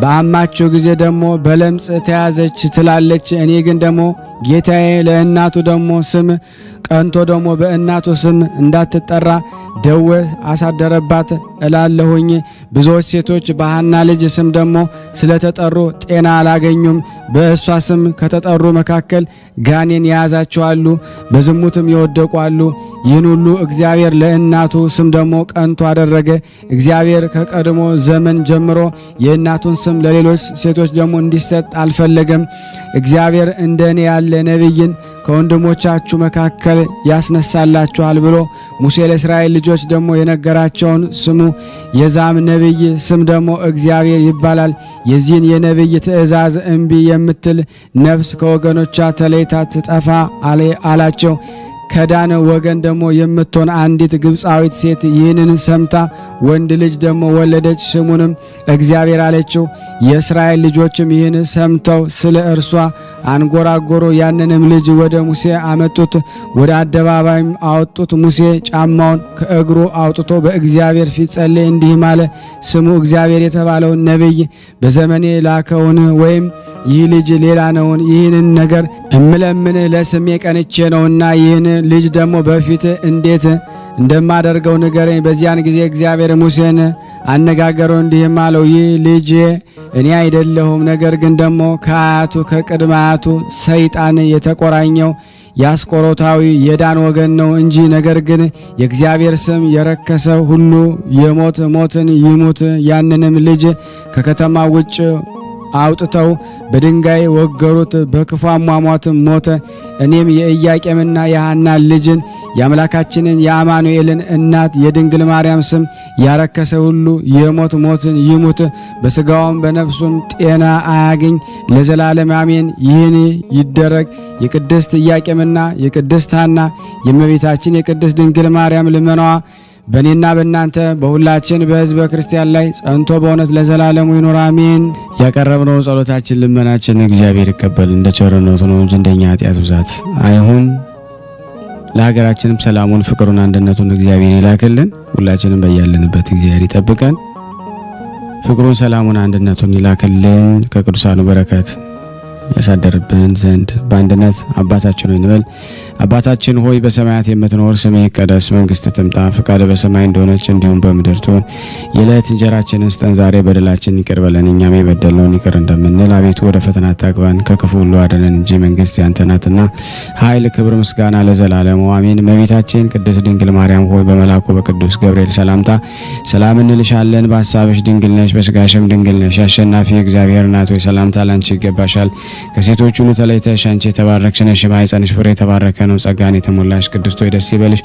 በአማቸው ጊዜ ደግሞ በለምጽ ተያዘች ትላለች። እኔ ግን ደግሞ ጌታዬ ለእናቱ ደግሞ ስም ቀንቶ ደግሞ በእናቱ ስም እንዳትጠራ ደዌ አሳደረባት እላለሁኝ። ብዙዎች ሴቶች በሐና ልጅ ስም ደግሞ ስለተጠሩ ጤና አላገኙም። በእሷ ስም ከተጠሩ መካከል ጋኔን የያዛቸው አሉ፣ በዝሙትም የወደቁ አሉ። ይህን ሁሉ እግዚአብሔር ለእናቱ ስም ደግሞ ቀንቶ አደረገ። እግዚአብሔር ከቀድሞ ዘመን ጀምሮ የእናቱን ስም ለሌሎች ሴቶች ደግሞ እንዲሰጥ አልፈለገም። እግዚአብሔር እንደኔ ያለ ነቢይን ከወንድሞቻችሁ መካከል ያስነሳላችኋል ብሎ ሙሴ ለእስራኤል ልጆች ደግሞ የነገራቸውን ስሙ። የዛም ነቢይ ስም ደግሞ እግዚአብሔር ይባላል። የዚህን የነቢይ ትእዛዝ እምቢ የምትል ነፍስ ከወገኖቿ ተለይታ ትጠፋ አላቸው። ከዳን ወገን ደግሞ የምትሆን አንዲት ግብፃዊት ሴት ይህንን ሰምታ ወንድ ልጅ ደግሞ ወለደች፣ ስሙንም እግዚአብሔር አለችው። የእስራኤል ልጆችም ይህን ሰምተው ስለ እርሷ አንጎራጎሮ። ያንንም ልጅ ወደ ሙሴ አመጡት፣ ወደ አደባባይም አወጡት። ሙሴ ጫማውን ከእግሩ አውጥቶ በእግዚአብሔር ፊት ጸለየ፣ እንዲህም አለ። ስሙ እግዚአብሔር የተባለውን ነቢይ በዘመኔ ላከውን ወይም ይህ ልጅ ሌላ ነውን? ይህንን ነገር እምለምንህ ለስሜ ቀንቼ ነውና ይህን ልጅ ደግሞ በፊት እንዴት እንደማደርገው ንገረኝ። በዚያን ጊዜ እግዚአብሔር ሙሴን አነጋገረው፣ እንዲህም አለው። ይህ ልጅ እኔ አይደለሁም፣ ነገር ግን ደግሞ ከአያቱ ከቅድመ አያቱ ሰይጣን የተቆራኘው የአስቆሮታዊ የዳን ወገን ነው እንጂ። ነገር ግን የእግዚአብሔር ስም የረከሰ ሁሉ የሞት ሞትን ይሙት። ያንንም ልጅ ከከተማ ውጭ አውጥተው በድንጋይ ወገሩት፣ በክፉ አሟሟትም ሞተ። እኔም የኢያቄምና የሐና ልጅን የአምላካችንን የአማኑኤልን እናት የድንግል ማርያም ስም ያረከሰ ሁሉ የሞት ሞትን ይሙት፣ በሥጋውም በነፍሱም ጤና አያገኝ ለዘላለም አሜን። ይህን ይደረግ። የቅድስት ኢያቄምና የቅድስት ሐና የእመቤታችን የቅድስት ድንግል ማርያም ልመናዋ በእኔና በእናንተ በሁላችን በሕዝበ ክርስቲያን ላይ ጸንቶ በእውነት ለዘላለሙ ይኖር አሜን። ያቀረብነው ጸሎታችን ልመናችን እግዚአብሔር ይቀበል፣ እንደ ቸርነቱ ነው እንጂ እንደኛ ኃጢአት ብዛት አይሁን። ለሀገራችንም ሰላሙን፣ ፍቅሩን፣ አንድነቱን እግዚአብሔር ይላክልን። ሁላችንም በያለንበት እግዚአብሔር ይጠብቀን። ፍቅሩን፣ ሰላሙን፣ አንድነቱን ይላክልን። ከቅዱሳኑ በረከት ያሳደርብን ዘንድ በአንድነት አባታችን ሆይ እንበል። አባታችን ሆይ በሰማያት የምትኖር ስምህ ይቀደስ፣ መንግስትህ ትምጣ፣ ፈቃድህ በሰማይ እንደሆነች እንዲሁም በምድር ትሁን። የዕለት እንጀራችንን ስጠን ዛሬ፣ በደላችንን ይቅር በለን እኛም የበደልነውን ይቅር እንደምንል። አቤቱ ወደ ፈተና አታግባን ከክፉ ሁሉ አድነን እንጂ መንግስት ያንተ ናትና፣ ኃይል፣ ክብር፣ ምስጋና ለዘላለሙ አሜን። እመቤታችን ቅድስት ድንግል ማርያም ሆይ በመልአኩ በቅዱስ ገብርኤል ሰላምታ ሰላም እንልሻለን። በሐሳብሽ ድንግል ነሽ፣ በስጋሽም ድንግል ነሽ። አሸናፊ እግዚአብሔር እናት ሆይ ሰላምታ ላንቺ ይገባሻል። ከሴቶች ሁሉ ተለይተሽ አንቺ የተባረክሽ ነሽ፣ የማኅፀንሽ ፍሬ የተባረከ ነው። ጸጋን የተሞላሽ ቅድስት ሆይ ደስ ይበልሽ፣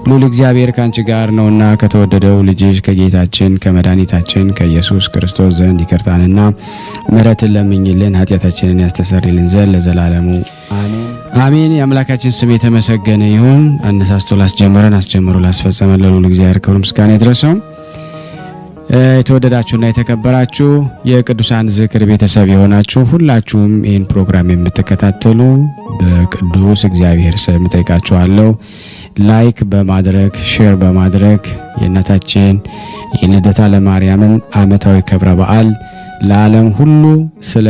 ልዑል እግዚአብሔር ካንቺ ጋር ነውና ከተወደደው ልጅሽ ከጌታችን ከመድኃኒታችን ከኢየሱስ ክርስቶስ ዘንድ ይቅርታንና ምሕረትን ለምኝልን ኃጢአታችንን ያስተሰርይልን ዘንድ ለዘላለሙ አሜን አሜን። የአምላካችን ስም የተመሰገነ ይሁን። አነሳስቶ ላስጀመረን አስጀምሮ ላስፈጸመን ለልዑል እግዚአብሔር ክብር ምስጋና ይድረሰው። የተወደዳችሁና የተከበራችሁ የቅዱሳን ዝክር ቤተሰብ የሆናችሁ ሁላችሁም ይህን ፕሮግራም የምትከታተሉ በቅዱስ እግዚአብሔር ስም ጠይቃችኋለሁ። ላይክ በማድረግ ሼር በማድረግ የእናታችን የልደታ ለማርያምን ዓመታዊ ክብረ በዓል ለዓለም ሁሉ ስለ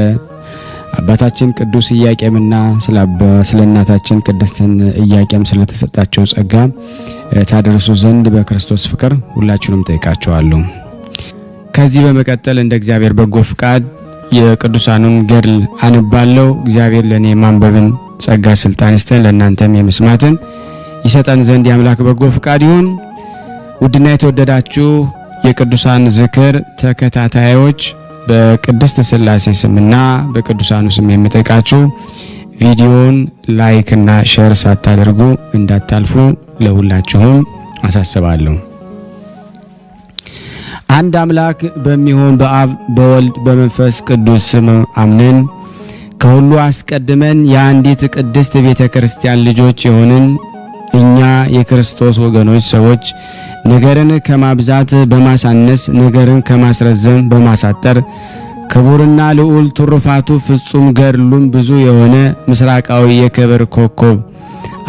አባታችን ቅዱስ ኢያቄምና ስለ እናታችን ቅድስትን ኢያቄም ስለተሰጣቸው ጸጋ ታደርሱ ዘንድ በክርስቶስ ፍቅር ሁላችሁንም ጠይቃችኋለሁ። ከዚህ በመቀጠል እንደ እግዚአብሔር በጎ ፍቃድ የቅዱሳኑን ገድል አንባለው። እግዚአብሔር ለኔ ማንበብን ጸጋ ስልጣን ይስጠን፣ ለእናንተም የመስማትን ይሰጠን ዘንድ የአምላክ በጎ ፍቃድ ይሁን። ውድና የተወደዳችሁ የቅዱሳን ዝክር ተከታታዮች በቅድስት ሥላሴ ስምና በቅዱሳኑ ስም የምጠይቃችሁ ቪዲዮውን ላይክ እና ሼር ሳታደርጉ እንዳታልፉ ለሁላችሁም አሳስባለሁ። አንድ አምላክ በሚሆን በአብ በወልድ በመንፈስ ቅዱስ ስም አምነን ከሁሉ አስቀድመን የአንዲት ቅድስት ቤተ ክርስቲያን ልጆች የሆንን እኛ የክርስቶስ ወገኖች ሰዎች ነገርን ከማብዛት በማሳነስ ነገርን ከማስረዘም በማሳጠር ክቡርና ልዑል ትሩፋቱ ፍጹም ገድሉም ብዙ የሆነ ምስራቃዊ የክብር ኮከብ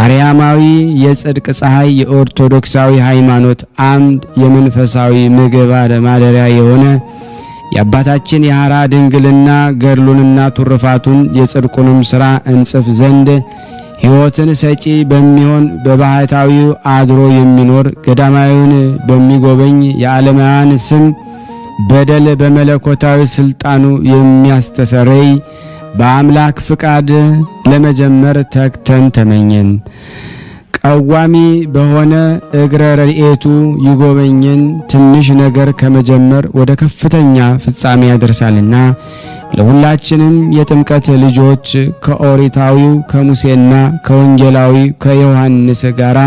አርያማዊ የጽድቅ ፀሐይ የኦርቶዶክሳዊ ሃይማኖት አምድ የመንፈሳዊ ምግባር ማደሪያ የሆነ የአባታችን የሐራ ድንግልና ገድሉንና ትሩፋቱን የጽድቁንም ሥራ እንጽፍ ዘንድ ሕይወትን ሰጪ በሚሆን በባህታዊው አድሮ የሚኖር ገዳማዊውን በሚጎበኝ የዓለማውያን ስም በደል በመለኮታዊ ስልጣኑ የሚያስተሰርይ በአምላክ ፍቃድ ለመጀመር ተግተን ተመኘን። ቀዋሚ በሆነ እግረ ረድኤቱ ይጎበኘን ትንሽ ነገር ከመጀመር ወደ ከፍተኛ ፍጻሜ ያደርሳልና ለሁላችንም የጥምቀት ልጆች ከኦሪታዊው ከሙሴና ከወንጌላዊ ከዮሐንስ ጋር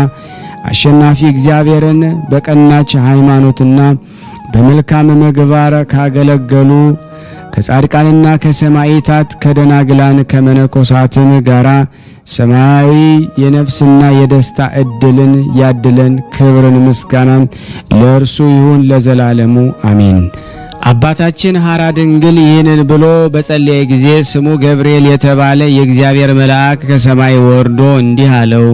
አሸናፊ እግዚአብሔርን በቀናች ሃይማኖትና በመልካም ምግባር ካገለገሉ ከጻድቃንና ከሰማዕታት ከደናግላን ከመነኮሳትም ጋራ ሰማያዊ የነፍስና የደስታ ዕድልን ያድለን። ክብርን ምስጋናን ለእርሱ ይሁን ለዘላለሙ አሜን። አባታችን ሐራ ድንግል ይህንን ብሎ በጸለየ ጊዜ ስሙ ገብርኤል የተባለ የእግዚአብሔር መልአክ ከሰማይ ወርዶ እንዲህ አለው፣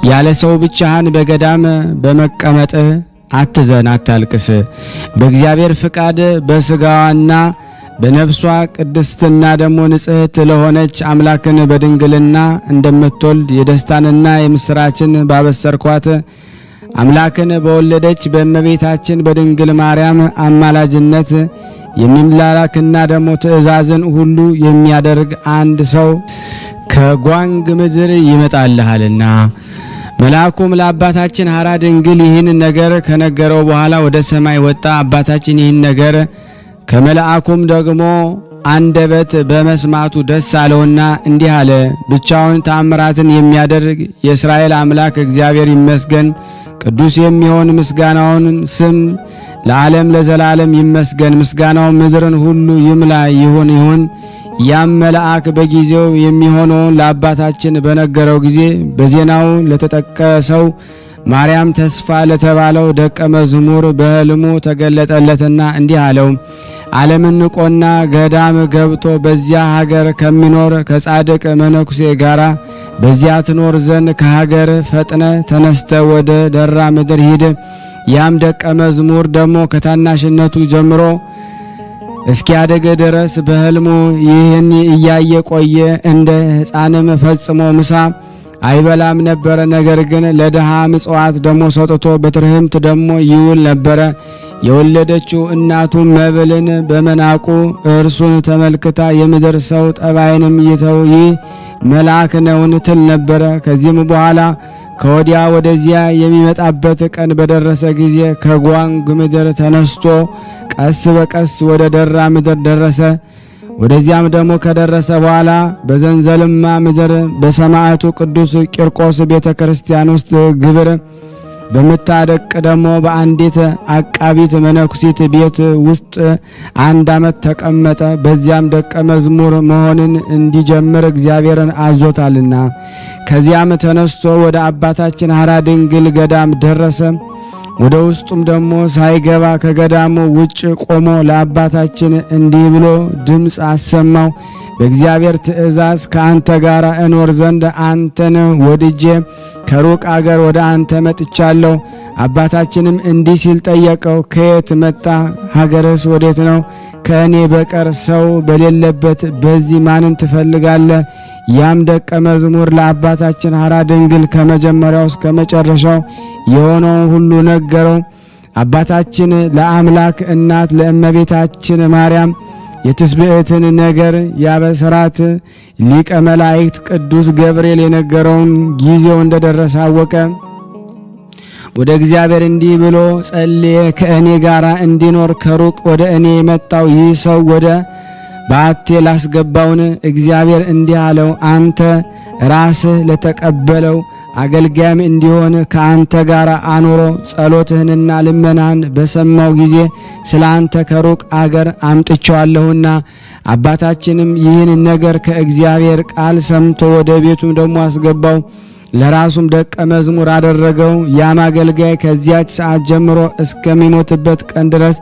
ያለ ሰው ብቻህን በገዳም በመቀመጥህ አትዘን፣ አታልቅስ። በእግዚአብሔር ፍቃድ በስጋዋና በነፍሷ ቅድስትና ደግሞ ንጽሕት ለሆነች አምላክን በድንግልና እንደምትወልድ የደስታንና የምስራችን ባበሰርኳት አምላክን በወለደች በእመቤታችን በድንግል ማርያም አማላጅነት የሚላክና ደግሞ ትእዛዝን ሁሉ የሚያደርግ አንድ ሰው ከጓንግ ምድር ይመጣልሃልና። መልአኩም ለአባታችን ሐራ ድንግል ይህን ነገር ከነገረው በኋላ ወደ ሰማይ ወጣ። አባታችን ይህን ነገር ከመልአኩም ደግሞ አንደበት በመስማቱ ደስ አለውና እንዲህ አለ፣ ብቻውን ተአምራትን የሚያደርግ የእስራኤል አምላክ እግዚአብሔር ይመስገን። ቅዱስ የሚሆን ምስጋናውን ስም ለዓለም ለዘላለም ይመስገን። ምስጋናው ምድርን ሁሉ ይምላ ይሁን። ያም መልአክ በጊዜው የሚሆነውን ለአባታችን በነገረው ጊዜ በዜናው ለተጠቀሰው ማርያም ተስፋ ለተባለው ደቀ መዝሙር በሕልሙ ተገለጠለትና እንዲህ አለው፣ ዓለምን ንቆና ገዳም ገብቶ በዚያ ሀገር ከሚኖር ከጻድቅ መነኩሴ ጋራ በዚያ ትኖር ዘንድ ከሀገር ፈጥነ ተነስተ ወደ ደራ ምድር ሂድ። ያም ደቀ መዝሙር ደግሞ ከታናሽነቱ ጀምሮ እስኪያደግ ድረስ በሕልሙ ይህን እያየ ቆየ። እንደ ሕፃንም ፈጽሞ ምሳ አይበላም ነበረ። ነገር ግን ለድሃ ምጽዋት ደግሞ ሰጥቶ በትርህምት ደግሞ ይውል ነበረ። የወለደችው እናቱ መብልን በመናቁ እርሱን ተመልክታ የምድር ሰው ጠባይንም ይተው ይህ መልአክ ነውን ትል ነበረ። ከዚህም በኋላ ከወዲያ ወደዚያ የሚመጣበት ቀን በደረሰ ጊዜ ከጓንግ ምድር ተነስቶ ቀስ በቀስ ወደ ደራ ምድር ደረሰ። ወደዚያም ደግሞ ከደረሰ በኋላ በዘንዘልማ ምድር በሰማዕቱ ቅዱስ ቂርቆስ ቤተ ክርስቲያን ውስጥ ግብር በምታደቅ ደግሞ በአንዲት አቃቢት መነኩሲት ቤት ውስጥ 1 ዓመት ተቀመጠ። በዚያም ደቀ መዝሙር መሆንን እንዲጀምር እግዚአብሔርን አዞታልና። ከዚያም ተነስቶ ወደ አባታችን ሐራ ድንግል ገዳም ደረሰ። ወደ ውስጡም ደግሞ ሳይገባ ከገዳሙ ውጭ ቆሞ ለአባታችን እንዲህ ብሎ ድምፅ አሰማው። በእግዚአብሔር ትእዛዝ ከአንተ ጋር እኖር ዘንድ አንተን ወድጄ ከሩቅ አገር ወደ አንተ መጥቻለሁ። አባታችንም እንዲህ ሲል ጠየቀው፣ ከየት መጣ? ሀገርስ ወዴት ነው? ከእኔ በቀር ሰው በሌለበት በዚህ ማንን ትፈልጋለህ? ያም ደቀ መዝሙር ለአባታችን ሐራ ድንግል ከመጀመሪያው እስከ መጨረሻው የሆነውን ሁሉ ነገረው። አባታችን ለአምላክ እናት ለእመቤታችን ማርያም የትስብእትን ነገር ያበሰራት ሊቀ መላእክት ቅዱስ ገብርኤል የነገረውን ጊዜው እንደደረሰ አወቀ። ወደ እግዚአብሔር እንዲህ ብሎ ጸልየ፣ ከእኔ ጋር እንዲኖር ከሩቅ ወደ እኔ የመጣው ይህ ሰው ወደ ባቴ ላስገባውን? እግዚአብሔር እንዲህ አለው፣ አንተ ራስህ ለተቀበለው አገልጋይም እንዲሆን ከአንተ ጋር አኖሮ ጸሎትህንና ልመናህን በሰማው ጊዜ ስለ አንተ ከሩቅ አገር አምጥቼዋለሁና። አባታችንም ይህን ነገር ከእግዚአብሔር ቃል ሰምቶ ወደ ቤቱም ደግሞ አስገባው፣ ለራሱም ደቀ መዝሙር አደረገው። ያም አገልጋይ ከዚያች ሰዓት ጀምሮ እስከሚሞትበት ቀን ድረስ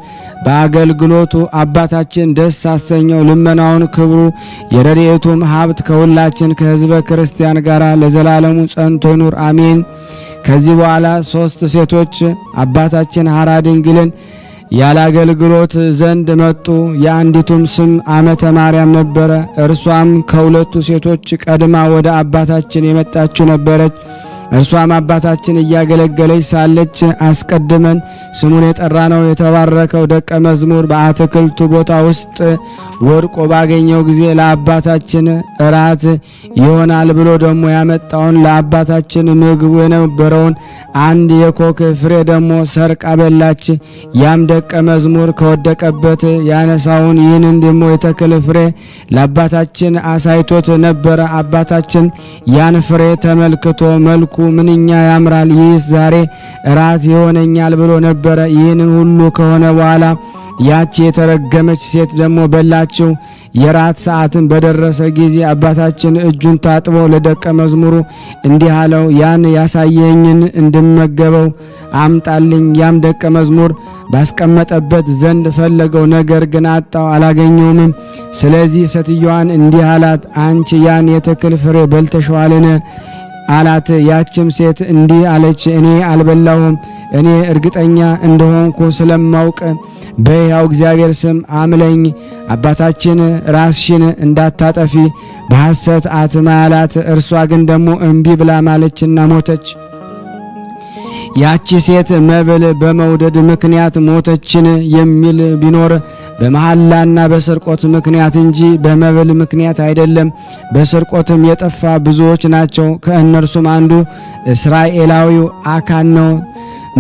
በአገልግሎቱ አባታችን ደስ አሰኘው። ልመናውን፣ ክብሩ፣ የረድኤቱም ሀብት ከሁላችን ከሕዝበ ክርስቲያን ጋር ለዘላለሙ ጸንቶ ይኑር አሜን። ከዚህ በኋላ 3 ሴቶች አባታችን ሐራ ድንግልን ያለ አገልግሎት ዘንድ መጡ። የአንዲቱም ስም አመተ ማርያም ነበረ። እርሷም ከሁለቱ ሴቶች ቀድማ ወደ አባታችን የመጣችው ነበረች። እርሷም አባታችን እያገለገለች ሳለች አስቀድመን ስሙን የጠራ ነው የተባረከው ደቀ መዝሙር በአትክልቱ ቦታ ውስጥ ወድቆ ባገኘው ጊዜ ለአባታችን እራት ይሆናል ብሎ ደግሞ ያመጣውን ለአባታችን ምግቡ የነበረውን አንድ የኮክ ፍሬ ደግሞ ሰርቃ በላች። ያም ደቀ መዝሙር ከወደቀበት ያነሳውን ይህንን ደግሞ የተክል ፍሬ ለአባታችን አሳይቶት ነበረ። አባታችን ያን ፍሬ ተመልክቶ መልኩ ምንኛ ያምራል፣ ይህ ዛሬ እራት ይሆነኛል ብሎ ነበረ። ይህንን ሁሉ ከሆነ በኋላ ያቺ የተረገመች ሴት ደግሞ በላችው። የራት ሰዓትን በደረሰ ጊዜ አባታችን እጁን ታጥቦ ለደቀ መዝሙሩ እንዲህ አለው፣ ያን ያሳየኝን እንድመገበው አምጣልኝ። ያም ደቀ መዝሙር ባስቀመጠበት ዘንድ ፈለገው፣ ነገር ግን አጣው፣ አላገኘውም። ስለዚህ ሴትዮዋን እንዲህ አላት፣ አንቺ ያን የተክል ፍሬ በልተሽዋልን አላት። ያችም ሴት እንዲህ አለች፣ እኔ አልበላሁም። እኔ እርግጠኛ እንደሆንኩ ስለማውቅ በሕያው እግዚአብሔር ስም አምለኝ። አባታችን ራስሽን እንዳታጠፊ በሐሰት አትማ አላት። እርሷ ግን ደግሞ እምቢ ብላ ማለችና ሞተች። ያቺ ሴት መብል በመውደድ ምክንያት ሞተችን የሚል ቢኖር በመሐላና በስርቆት ምክንያት እንጂ በመብል ምክንያት አይደለም። በስርቆትም የጠፋ ብዙዎች ናቸው። ከእነርሱም አንዱ እስራኤላዊው አካን ነው።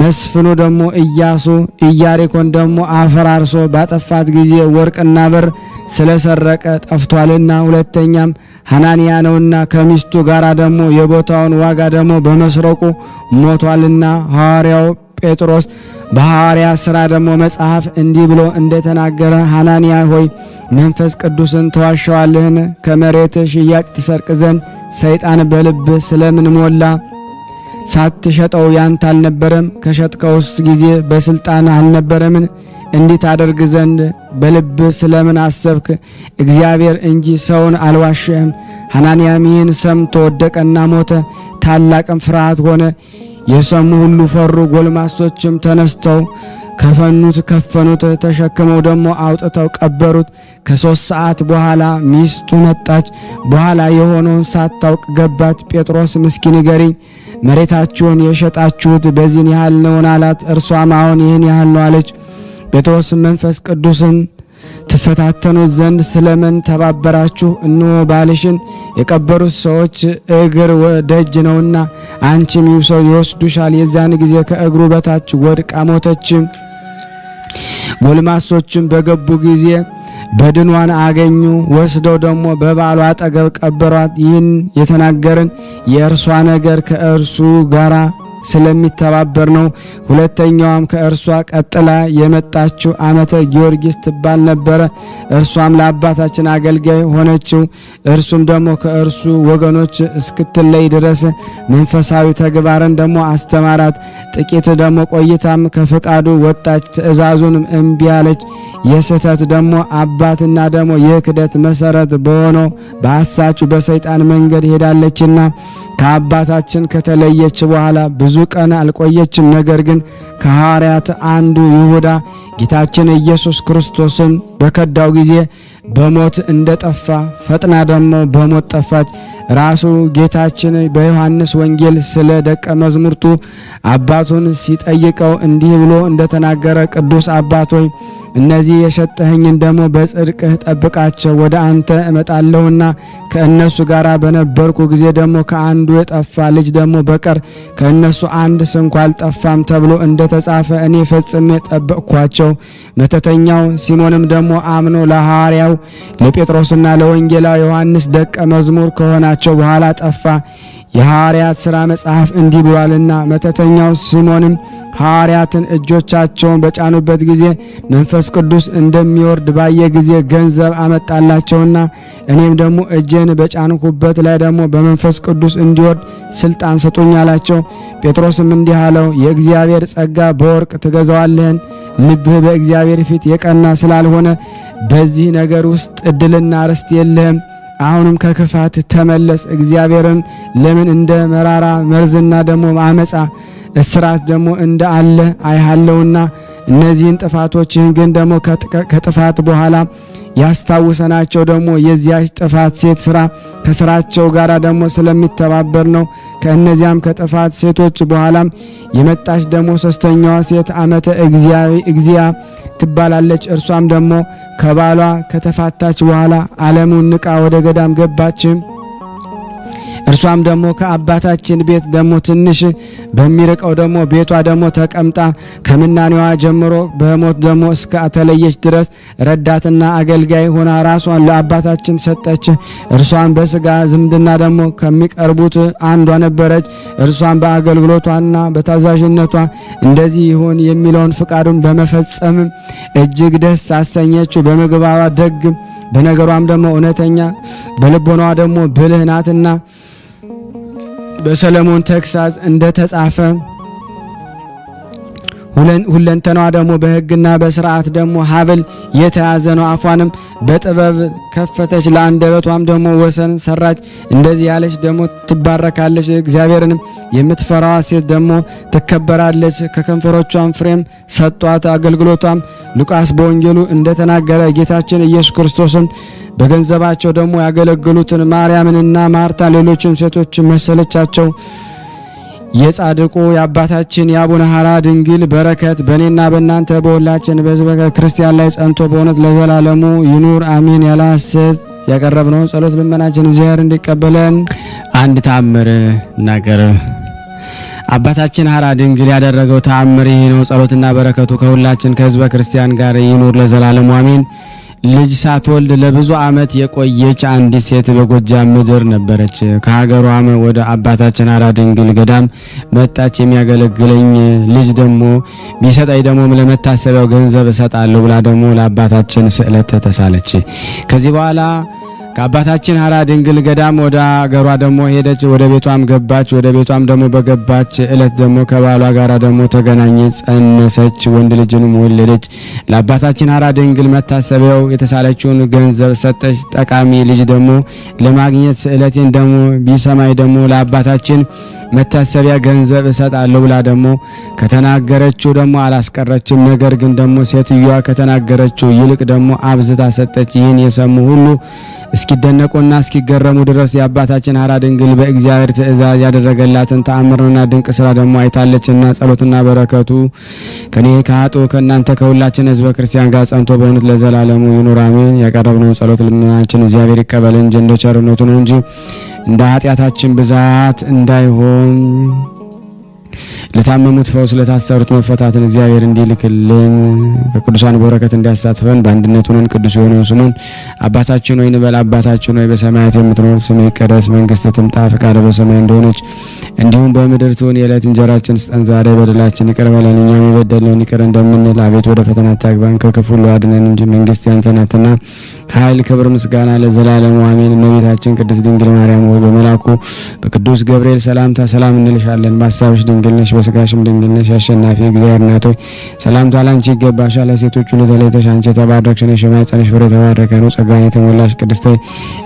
መስፍኑ ደግሞ ኢያሱ ኢያሪኮን ደግሞ አፈራርሶ ባጠፋት ጊዜ ወርቅና ብር ስለሰረቀ ጠፍቷልና። ሁለተኛም ሐናንያ ነውና ከሚስቱ ጋር ደግሞ የቦታውን ዋጋ ደግሞ በመስረቁ ሞቷልና። ሐዋርያው ጴጥሮስ በሐዋርያ ሥራ ደግሞ መጽሐፍ እንዲህ ብሎ እንደተናገረ ሐናንያ ሆይ መንፈስ ቅዱስን ተዋሸዋለህን? ከመሬት ሽያጭ ትሰርቅ ዘንድ ሰይጣን በልብ ስለምን ሞላ? ሳትሸጠው ያንተ አልነበረም? ከሸጥከውስ ጊዜ በስልጣን አልነበረምን? እንዲህ ታደርግ ዘንድ በልብ ስለምን አሰብክ? እግዚአብሔር እንጂ ሰውን አልዋሸህም። ሐናንያም ይህን ሰምቶ ወደቀና ሞተ። ታላቅም ፍርሃት ሆነ። የሰሙ ሁሉ ፈሩ። ጎልማሶችም ተነስተው ከፈኑት፣ ተሸክመው ደግሞ አውጥተው ቀበሩት። ከ3 ሰዓት በኋላ ሚስቱ መጣች። በኋላ የሆነውን ሳታውቅ ገባት። ጴጥሮስ እስኪ ንገሪኝ፣ መሬታችሁን የሸጣችሁት በዚህን ያህል ነውን አላት። እርሷም አሁን ይህን ያህል ነው አለች። ጴጥሮስ መንፈስ ቅዱስን ትፈታተኑት ዘንድ ስለምን ተባበራችሁ? እነሆ ባልሽን የቀበሩት ሰዎች እግር ደጅ ነውና አንቺም ይወስዱሻል። የዛን ጊዜ ከእግሩ በታች ወድቃ ሞተች። ጎልማሶችም በገቡ ጊዜ በድኗን አገኙ። ወስደው ደግሞ በባሏ አጠገብ ቀበሯት። ይህን የተናገርን የእርሷ ነገር ከእርሱ ጋራ ስለሚተባበር ነው። ሁለተኛዋም ከእርሷ ቀጥላ የመጣችው ዓመተ ጊዮርጊስ ትባል ነበረ። እርሷም ለአባታችን አገልጋይ ሆነችው። እርሱም ደግሞ ከእርሱ ወገኖች እስክትለይ ድረስ መንፈሳዊ ተግባርን ደግሞ አስተማራት። ጥቂት ደግሞ ቆይታም ከፍቃዱ ወጣች። ትእዛዙንም እምቢ አለች። የስህተት ደግሞ አባትና ደግሞ የክደት መሰረት በሆነው በሐሳቹ በሰይጣን መንገድ ሄዳለችና ከአባታችን ከተለየች በኋላ ብዙ ቀን አልቆየችም። ነገር ግን ከሐዋርያት አንዱ ይሁዳ ጌታችን ኢየሱስ ክርስቶስን በከዳው ጊዜ በሞት እንደጠፋ ፈጥና ደግሞ በሞት ጠፋች። ራሱ ጌታችን በዮሐንስ ወንጌል ስለ ደቀ መዝሙርቱ አባቱን ሲጠይቀው እንዲህ ብሎ እንደተናገረ ቅዱስ አባት ሆይ እነዚህ የሰጠኸኝን ደግሞ በጽድቅህ ጠብቃቸው፣ ወደ አንተ እመጣለሁና ከእነሱ ጋር በነበርኩ ጊዜ ደግሞ ከአንዱ የጠፋ ልጅ ደግሞ በቀር ከእነሱ አንድ ስንኳ አልጠፋም ተብሎ እንደተጻፈ እኔ ፈጽሜ ጠበቅኳቸው። መተተኛው ሲሞንም ደግሞ አምኖ ለሐዋርያው ለጴጥሮስና ለወንጌላው ዮሐንስ ደቀ መዝሙር ከሆናቸው በኋላ ጠፋ። የሐዋርያት ሥራ መጽሐፍ እንዲህ ብሏልና መተተኛው ሲሞንም ሐዋርያትን እጆቻቸውን በጫኑበት ጊዜ መንፈስ ቅዱስ እንደሚወርድ ባየ ጊዜ ገንዘብ አመጣላቸውና እኔም ደግሞ እጄን በጫንኩበት ላይ ደግሞ በመንፈስ ቅዱስ እንዲወርድ ስልጣን ስጡኝ አላቸው። ጴጥሮስም እንዲህ አለው፣ የእግዚአብሔር ጸጋ በወርቅ ትገዛዋለህን? ልብህ በእግዚአብሔር ፊት የቀና ስላልሆነ በዚህ ነገር ውስጥ ዕድልና ርስት የለህም። አሁንም ከክፋት ተመለስ። እግዚአብሔርን ለምን እንደ መራራ መርዝና ደግሞ አመጻ እስራት ደግሞ እንደ አለ አይሃለውና እነዚህን ጥፋቶችህን ግን ደግሞ ከጥፋት በኋላ ያስታውሰናቸው ደግሞ የዚያች ጥፋት ሴት ስራ ከስራቸው ጋር ደግሞ ስለሚተባበር ነው። ከእነዚያም ከጥፋት ሴቶች በኋላም የመጣች ደግሞ ሶስተኛዋ ሴት አመተ እግዚአ ትባላለች። እርሷም ደግሞ ከባሏ ከተፋታች በኋላ ዓለሙን ንቃ ወደ ገዳም ገባች። እርሷም ደግሞ ከአባታችን ቤት ደግሞ ትንሽ በሚርቀው ደግሞ ቤቷ ደግሞ ተቀምጣ ከምናኔዋ ጀምሮ በሞት ደግሞ እስከ ተለየች ድረስ ረዳትና አገልጋይ ሆና ራሷን ለአባታችን ሰጠች። እርሷም በስጋ ዝምድና ደግሞ ከሚቀርቡት አንዷ ነበረች። እርሷም በአገልግሎቷና በታዛዥነቷ እንደዚህ ይሁን የሚለውን ፍቃዱን በመፈጸም እጅግ ደስ አሰኘችው። በምግባሯ ደግ፣ በነገሯም ደግሞ እውነተኛ፣ በልቦናዋ ደግሞ ብልህ ናትና በሰለሞን ተግሳጽ እንደተጻፈ ሁለንተናዋ ደግሞ በሕግና በስርዓት ደግሞ ሀብል የተያዘ ነው። አፏንም በጥበብ ከፈተች፣ ለአንደበቷም ደግሞ ወሰን ሰራች። እንደዚህ ያለች ደግሞ ትባረካለች። እግዚአብሔርንም የምትፈራዋ ሴት ደግሞ ትከበራለች። ከከንፈሮቿም ፍሬም ሰጧት። አገልግሎቷም ሉቃስ በወንጌሉ እንደተናገረ ጌታችን ኢየሱስ ክርስቶስን በገንዘባቸው ደግሞ ያገለግሉትን ማርያምንና ማርታ ሌሎችም ሴቶች መሰለቻቸው። የጻድቁ የአባታችን የአቡነ ሐራ ድንግል በረከት በእኔና በእናንተ በሁላችን በሕዝበ ክርስቲያን ላይ ጸንቶ በእውነት ለዘላለሙ ይኑር አሜን። ያለ ሐሰት ያቀረብነውን ጸሎት ልመናችን እግዚአብሔር እንዲቀበለን አንድ ተአምር እናቀርብ። አባታችን ሐራ ድንግል ያደረገው ተአምር ይህ ነው። ጸሎትና በረከቱ ከሁላችን ከሕዝበ ክርስቲያን ጋር ይኑር ለዘላለሙ አሜን። ልጅ ሳትወልድ ለብዙ ዓመት የቆየች አንዲት ሴት በጎጃም ምድር ነበረች። ከሀገሯም ወደ አባታችን ሐራ ድንግል ገዳም መጣች። የሚያገለግለኝ ልጅ ደግሞ ቢሰጠኝ ደግሞ ለመታሰቢያው ገንዘብ እሰጣለሁ ብላ ደግሞ ለአባታችን ስዕለት ተሳለች። ከዚህ በኋላ ከአባታችን ሐራ ድንግል ገዳም ወደ አገሯ ደግሞ ሄደች። ወደ ቤቷም ገባች። ወደ ቤቷም ደግሞ በገባች እለት ደግሞ ከባሏ ጋር ደግሞ ተገናኘች፣ ጸነሰች፣ ወንድ ልጅንም ወለደች። ለአባታችን ሐራ ድንግል መታሰቢያው የተሳለችውን ገንዘብ ሰጠች። ጠቃሚ ልጅ ደግሞ ለማግኘት ስዕለቴን ደግሞ ቢሰማይ ደግሞ ለአባታችን መታሰቢያ ገንዘብ እሰጣለሁ ብላ ደግሞ ከተናገረችው ደግሞ አላስቀረችም። ነገር ግን ደግሞ ሴትዮዋ ከተናገረችው ይልቅ ደግሞ አብዝታ ሰጠች። ይህን የሰሙ ሁሉ እስኪደነቁና እስኪገረሙ ድረስ የአባታችን ሐራ ድንግል በእግዚአብሔር ትእዛዝ ያደረገላትን ተአምርና ድንቅ ስራ ደግሞ አይታለችና ጸሎትና በረከቱ ከኔ ከኃጥኡ ከእናንተ ከሁላችን ሕዝበ ክርስቲያን ጋር ጸንቶ በእውነት ለዘላለሙ ይኑር አሜን። ያቀረብነውን ጸሎት ልመናችን እግዚአብሔር ይቀበል እንጂ እንደ ቸርነቱ ነው እንጂ እንደ ኃጢአታችን ብዛት እንዳይሆን። ለታመሙት ፈውስ፣ ለታሰሩት መፈታትን እግዚአብሔር እንዲልክልን ከቅዱሳን በረከት እንዲያሳትፈን በአንድነት ሆነን ቅዱስ የሆነውን ስሙን አባታችን ሆይ እንበል። አባታችን ሆይ በሰማያት የምትኖር ስምህ ይቀደስ፣ መንግስትህ ትምጣ፣ ፈቃድህ በሰማይ እንደሆነች እንዲሁም በምድር ትሁን። የዕለት እንጀራችንን ስጠን ዛሬ፣ በደላችን ይቅር በለን እኛም የበደልነውን ይቅር እንደምንል፣ አቤት ወደ ፈተና አታግባን ከክፉ ሁሉ አድነን እንጂ መንግስት ያንተ ናትና ኃይል፣ ክብር፣ ምስጋና ለዘላለሙ አሜን። እመቤታችን ቅድስት ድንግል ማርያም ሆይ በመልአኩ በቅዱስ ገብርኤል ሰላምታ ሰላም እንልሻለን። በሐሳብሽ ድንግል ነሽ፣ በስጋሽም ድንግል ነሽ። አሸናፊ እግዚአብሔር እናት ሆይ ሰላምታ ላንቺ ይገባሻል። ሴቶች ሁሉ ተለይተሽ አንቺ የተባረክሽ ነሽ፣ የማኅፀንሽ ፍሬ የተባረከ ነው። ጸጋን የተሞላሽ ቅድስት ሆይ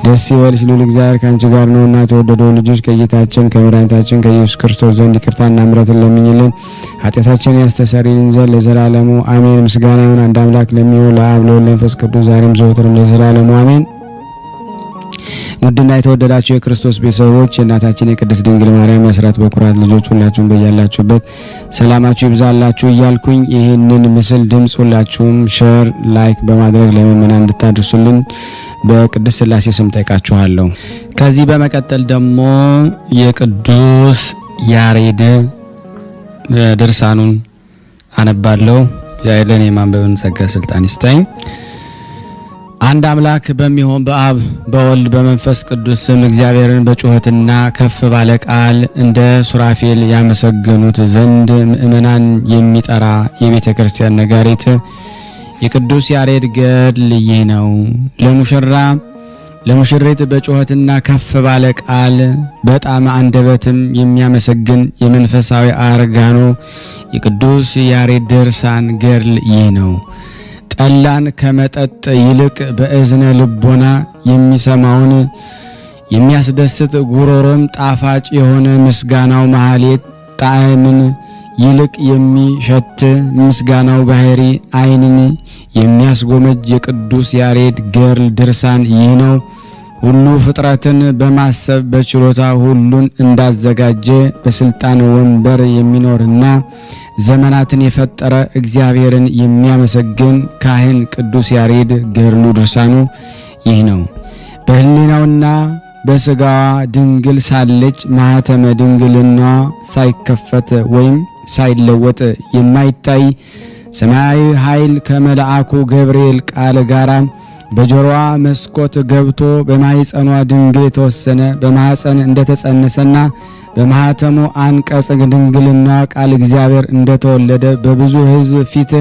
ደስ ይበልሽ፣ ልዑል እግዚአብሔር ከአንቺ ጋር ነውና የተወደደው ልጅሽ ከጌታችን ከመድኃኒታችን ከኢየሱስ ክርስቶስ ዘንድ ይቅርታና ምሕረትን ለምኝልን ኃጢአታችንን ያስተሰርይልን ዘንድ ለዘላለሙ አሜን። ምስጋና ይሁን አንድ አምላክ ለሚሆን ለአብ ለወልድ ለመንፈስ ቅዱስ ዛሬም ዘወትርም ለዘላለሙ አሜን። ውድና የተወደዳችሁ የክርስቶስ ቤተሰቦች የእናታችን የቅድስት ድንግል ማርያም የአስራት በኩራት ልጆች ሁላችሁም በያላችሁበት ሰላማችሁ ይብዛላችሁ እያልኩኝ ይህንን ምስል ድምጽ ሁላችሁም ሼር ላይክ በማድረግ ለምእመናን እንድታደርሱልን በቅድስት ሥላሴ ስም ጠይቃችኋለሁ። ከዚህ በመቀጠል ደግሞ የቅዱስ ያሬድ ድርሳኑን አነባለሁ። እግዚአብሔር ለእኔ ማንበብን ጸጋ ስልጣን ይስጠኝ። አንድ አምላክ በሚሆን በአብ በወልድ በመንፈስ ቅዱስ ስም እግዚአብሔርን በጩኸትና ከፍ ባለ ቃል እንደ ሱራፌል ያመሰግኑት ዘንድ ምእመናን የሚጠራ የቤተ ክርስቲያን ነጋሪት የቅዱስ ያሬድ ገድል ይህ ነው። ለሙሽሪት በጩኸትና ከፍ ባለ ቃል በጣም አንደበትም የሚያመሰግን የመንፈሳዊ አርጋኖ የቅዱስ ያሬድ ድርሳን ገድል ይህ ነው። ጠላን ከመጠጥ ይልቅ በእዝነ ልቦና የሚሰማውን የሚያስደስት ጉሮሮም ጣፋጭ የሆነ ምስጋናው ማህሌት ጣዕምን ይልቅ የሚሸት ምስጋናው ባህሪ ዓይንን የሚያስጎመጅ የቅዱስ ያሬድ ገድል ድርሳን ይህ ነው። ሁሉ ፍጥረትን በማሰብ በችሎታ ሁሉን እንዳዘጋጀ በስልጣን ወንበር የሚኖርና ዘመናትን የፈጠረ እግዚአብሔርን የሚያመሰግን ካህን ቅዱስ ያሬድ ገድሉ ድርሳኑ ይህ ነው። በሕሊናውና በስጋዋ ድንግል ሳለች ማኅተመ ድንግልናዋ ሳይከፈት ወይም ሳይለወጥ የማይታይ ሰማያዊ ኃይል ከመልአኩ ገብርኤል ቃል ጋራ በጆሮዋ መስኮት ገብቶ በማኅፀኗ ድንግል የተወሰነ በማኅፀን እንደተጸነሰና በማኅተሙ አንቀጽ ድንግልናዋ ቃል እግዚአብሔር እንደተወለደ በብዙ ሕዝብ ፊት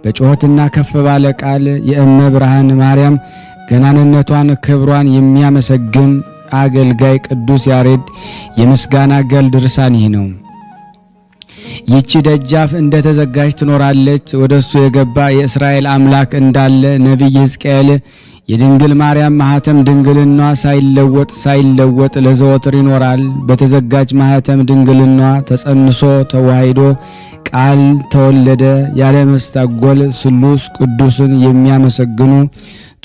በጩኸትና ከፍ ባለ ቃል የእመ ብርሃን ማርያም ገናንነቷን ክብሯን የሚያመሰግን አገልጋይ ቅዱስ ያሬድ የምስጋና ገድል ድርሳን ይህ ነው። ይቺ ደጃፍ እንደተዘጋች ትኖራለች። ወደሱ የገባ የእስራኤል አምላክ እንዳለ ነቢይ ሕዝቅኤል የድንግል ማርያም ማኅተም ድንግልናዋ ሳይለወጥ ለዘወትር ይኖራል። በተዘጋጅ ማኅተም ድንግልናዋ ተጸንሶ ተዋሂዶ ቃል ተወለደ። ያለ መስታጎል ስሉስ ቅዱስን የሚያመሰግኑ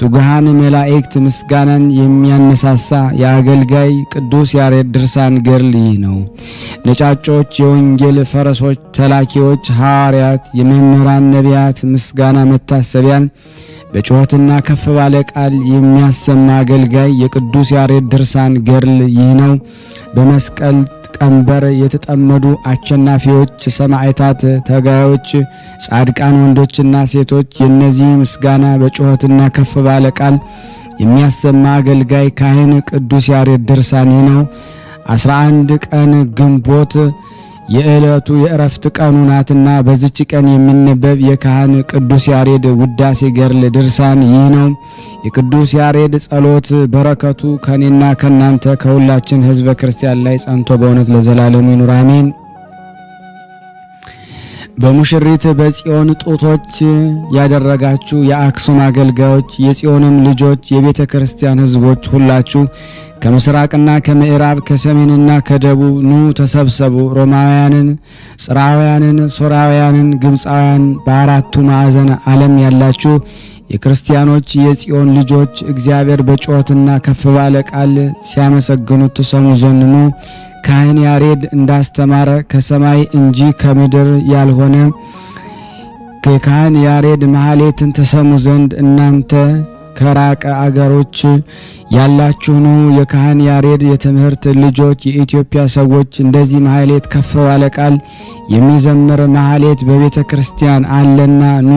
ትጉሃን መላእክት ምስጋናን የሚያነሳሳ የአገልጋይ ቅዱስ ያሬድ ድርሳን ገድል ይህ ነው። ነጫጮች የወንጌል ፈረሶች ተላኪዎች ሐዋርያት የመምህራን ነቢያት ምስጋና መታሰቢያን በጩኸትና ከፍ ባለ ቃል የሚያሰማ አገልጋይ የቅዱስ ያሬድ ድርሳን ገድል ይህ ነው። በመስቀል ቀንበር የተጠመዱ አሸናፊዎች ሰማዕታት ተጋዮች ጻድቃን ወንዶችና ሴቶች የነዚህ ምስጋና በጩኸትና ከፍ ባለ ቃል የሚያሰማ አገልጋይ ካህን ቅዱስ ያሬድ ድርሳን ይህ ነው። 11 ቀን ግንቦት የዕለቱ የእረፍት ቀኑ ናትና በዚች ቀን የሚነበብ የካህን ቅዱስ ያሬድ ውዳሴ ገድል ድርሳን ይህ ነው። የቅዱስ ያሬድ ጸሎት በረከቱ ከኔና ከናንተ ከሁላችን ሕዝበ ክርስቲያን ላይ ጸንቶ በእውነት ለዘላለሙ ይኑር አሜን። በሙሽሪት በጽዮን ጡቶች ያደረጋችሁ የአክሱም አገልጋዮች የጽዮንም ልጆች የቤተ ክርስቲያን ሕዝቦች ሁላችሁ ከምስራቅና ከምዕራብ ከሰሜንና ከደቡብ ኑ ተሰብሰቡ። ሮማውያንን፣ ጽራውያንን፣ ሶራውያንን፣ ግብፃውያን በአራቱ ማዕዘን ዓለም ያላችሁ የክርስቲያኖች የጽዮን ልጆች እግዚአብሔር በጩኸትና ከፍ ባለ ቃል ሲያመሰግኑት ትሰሙ ዘንድ ኑ። ካህን ያሬድ እንዳስተማረ ከሰማይ እንጂ ከምድር ያልሆነ ከካህን ያሬድ ማህሌትን ተሰሙ ዘንድ እናንተ ከራቀ አገሮች ያላችሁኑ የካህን ያሬድ የትምህርት ልጆች የኢትዮጵያ ሰዎች እንደዚህ ማህሌት ከፍ ባለ ቃል የሚዘምር ማህሌት በቤተ ክርስቲያን አለና ኑ።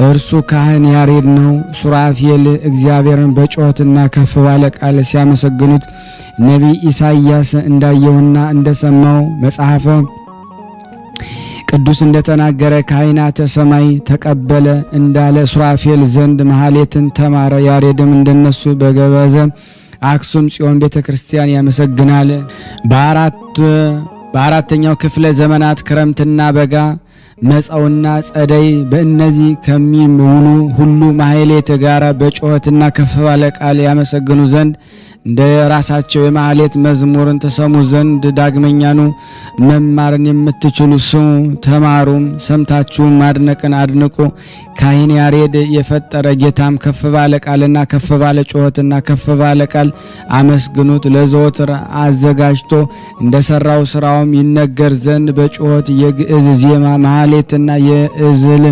እርሱ ካህን ያሬድ ነው። ሱራፌል እግዚአብሔርን በጩኸትና ከፍ ባለ ቃል ሲያመሰግኑት ነቢይ ኢሳይያስ እንዳየውና እንደሰማው መጽሐፈ ቅዱስ እንደተናገረ ካህናተ ሰማይ ተቀበለ እንዳለ ሱራፌል ዘንድ ማህሌትን ተማረ። ያሬድም እንደነሱ በገበዘ አክሱም ጽዮን ቤተ ክርስቲያን ያመሰግናል። በአራተኛው ክፍለ ዘመናት ክረምትና በጋ መጸውና ጸደይ በእነዚህ ከሚውሉ ሁሉ ማህሌት ጋር በጩኸትና ከፍ ባለ ቃል ያመሰግኑ ዘንድ እንደ ራሳቸው የማህሌት መዝሙርን ተሰሙ ዘንድ ዳግመኛኑ መማርን የምትችሉ ስሙ ተማሩም። ሰምታችሁም ማድነቅን አድንቁ። ካህን ያሬድ የፈጠረ ጌታም ከፍ ባለ ቃልና ከፍ ባለ ጩኸትና ከፍ ባለ ቃል አመስግኑት። ለዘወትር አዘጋጅቶ እንደሰራው ስራውም ይነገር ዘንድ በጩኸት የግዕዝ ዜማ ማህሌትና የእዝል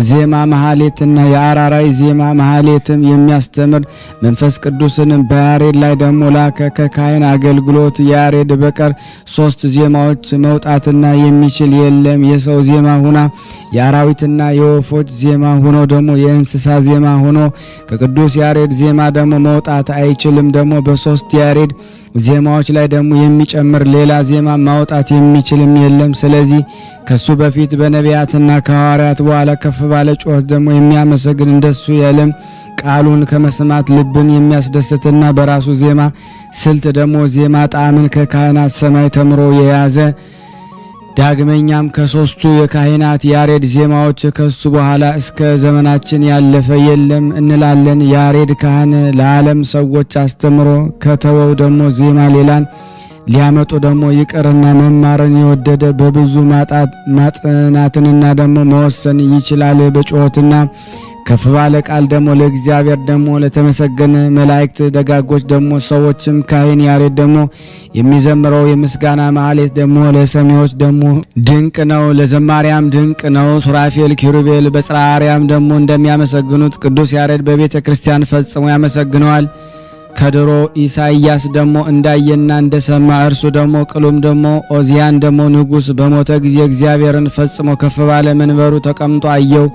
ዜማ ማህሌትና የአራራይ ዜማ ማህሌትም የሚያስተምር መንፈስ ቅዱስን በያሬድ ላይ ደግሞ ላከ። ከካህን አገልግሎት ያሬድ በቀር 3 ዜማዎች መውጣትና የሚችል የለም። የሰው ዜማ ሁና የአራዊትና የወፎች ዜማ ሆኖ ደግሞ የእንስሳ ዜማ ሆኖ ከቅዱስ ያሬድ ዜማ ደግሞ መውጣት አይችልም። ደግሞ በ3 ያሬድ ዜማዎች ላይ ደግሞ የሚጨምር ሌላ ዜማ ማውጣት የሚችልም የለም። ስለዚህ ከሱ በፊት በነቢያትና ከሐዋርያት በኋላ ከፍ ባለ ጩኸት ደግሞ የሚያመሰግን እንደሱ የለም። ቃሉን ከመስማት ልብን የሚያስደስትና በራሱ ዜማ ስልት ደግሞ ዜማ ጣዕምን ከካህናት ሰማይ ተምሮ የያዘ ዳግመኛም ከ3ቱ የካህናት ያሬድ ዜማዎች ከሱ በኋላ እስከ ዘመናችን ያለፈ የለም እንላለን። ያሬድ ካህን ለዓለም ሰዎች አስተምሮ ከተወው ደግሞ ዜማ ሌላን ሊያመጡ ደግሞ ይቅርና መማርን የወደደ በብዙ ማጥናትንና ደግሞ መወሰን ይችላል። በጩኸትና ከፍ ባለ ቃል ደግሞ ለእግዚአብሔር ደግሞ ለተመሰገነ መላእክት ደጋጎች ደግሞ ሰዎችም ካህን ያሬድ ደግሞ የሚዘምረው የምስጋና ማህሌት ደግሞ ለሰሚዎች ደግሞ ድንቅ ነው፣ ለዘማሪያም ድንቅ ነው። ሱራፌል ኪሩቤል በጽርሐ አርያም ደግሞ እንደሚያመሰግኑት ቅዱስ ያሬድ በቤተ ክርስቲያን ፈጽሞ ያመሰግነዋል። ከድሮ ኢሳይያስ ደግሞ እንዳየና እንደሰማ እርሱ ደግሞ ቅሉም ደግሞ ኦዚያን ደግሞ ንጉሥ በሞተ ጊዜ እግዚአብሔርን ፈጽሞ ከፍ ባለ መንበሩ ተቀምጦ አየው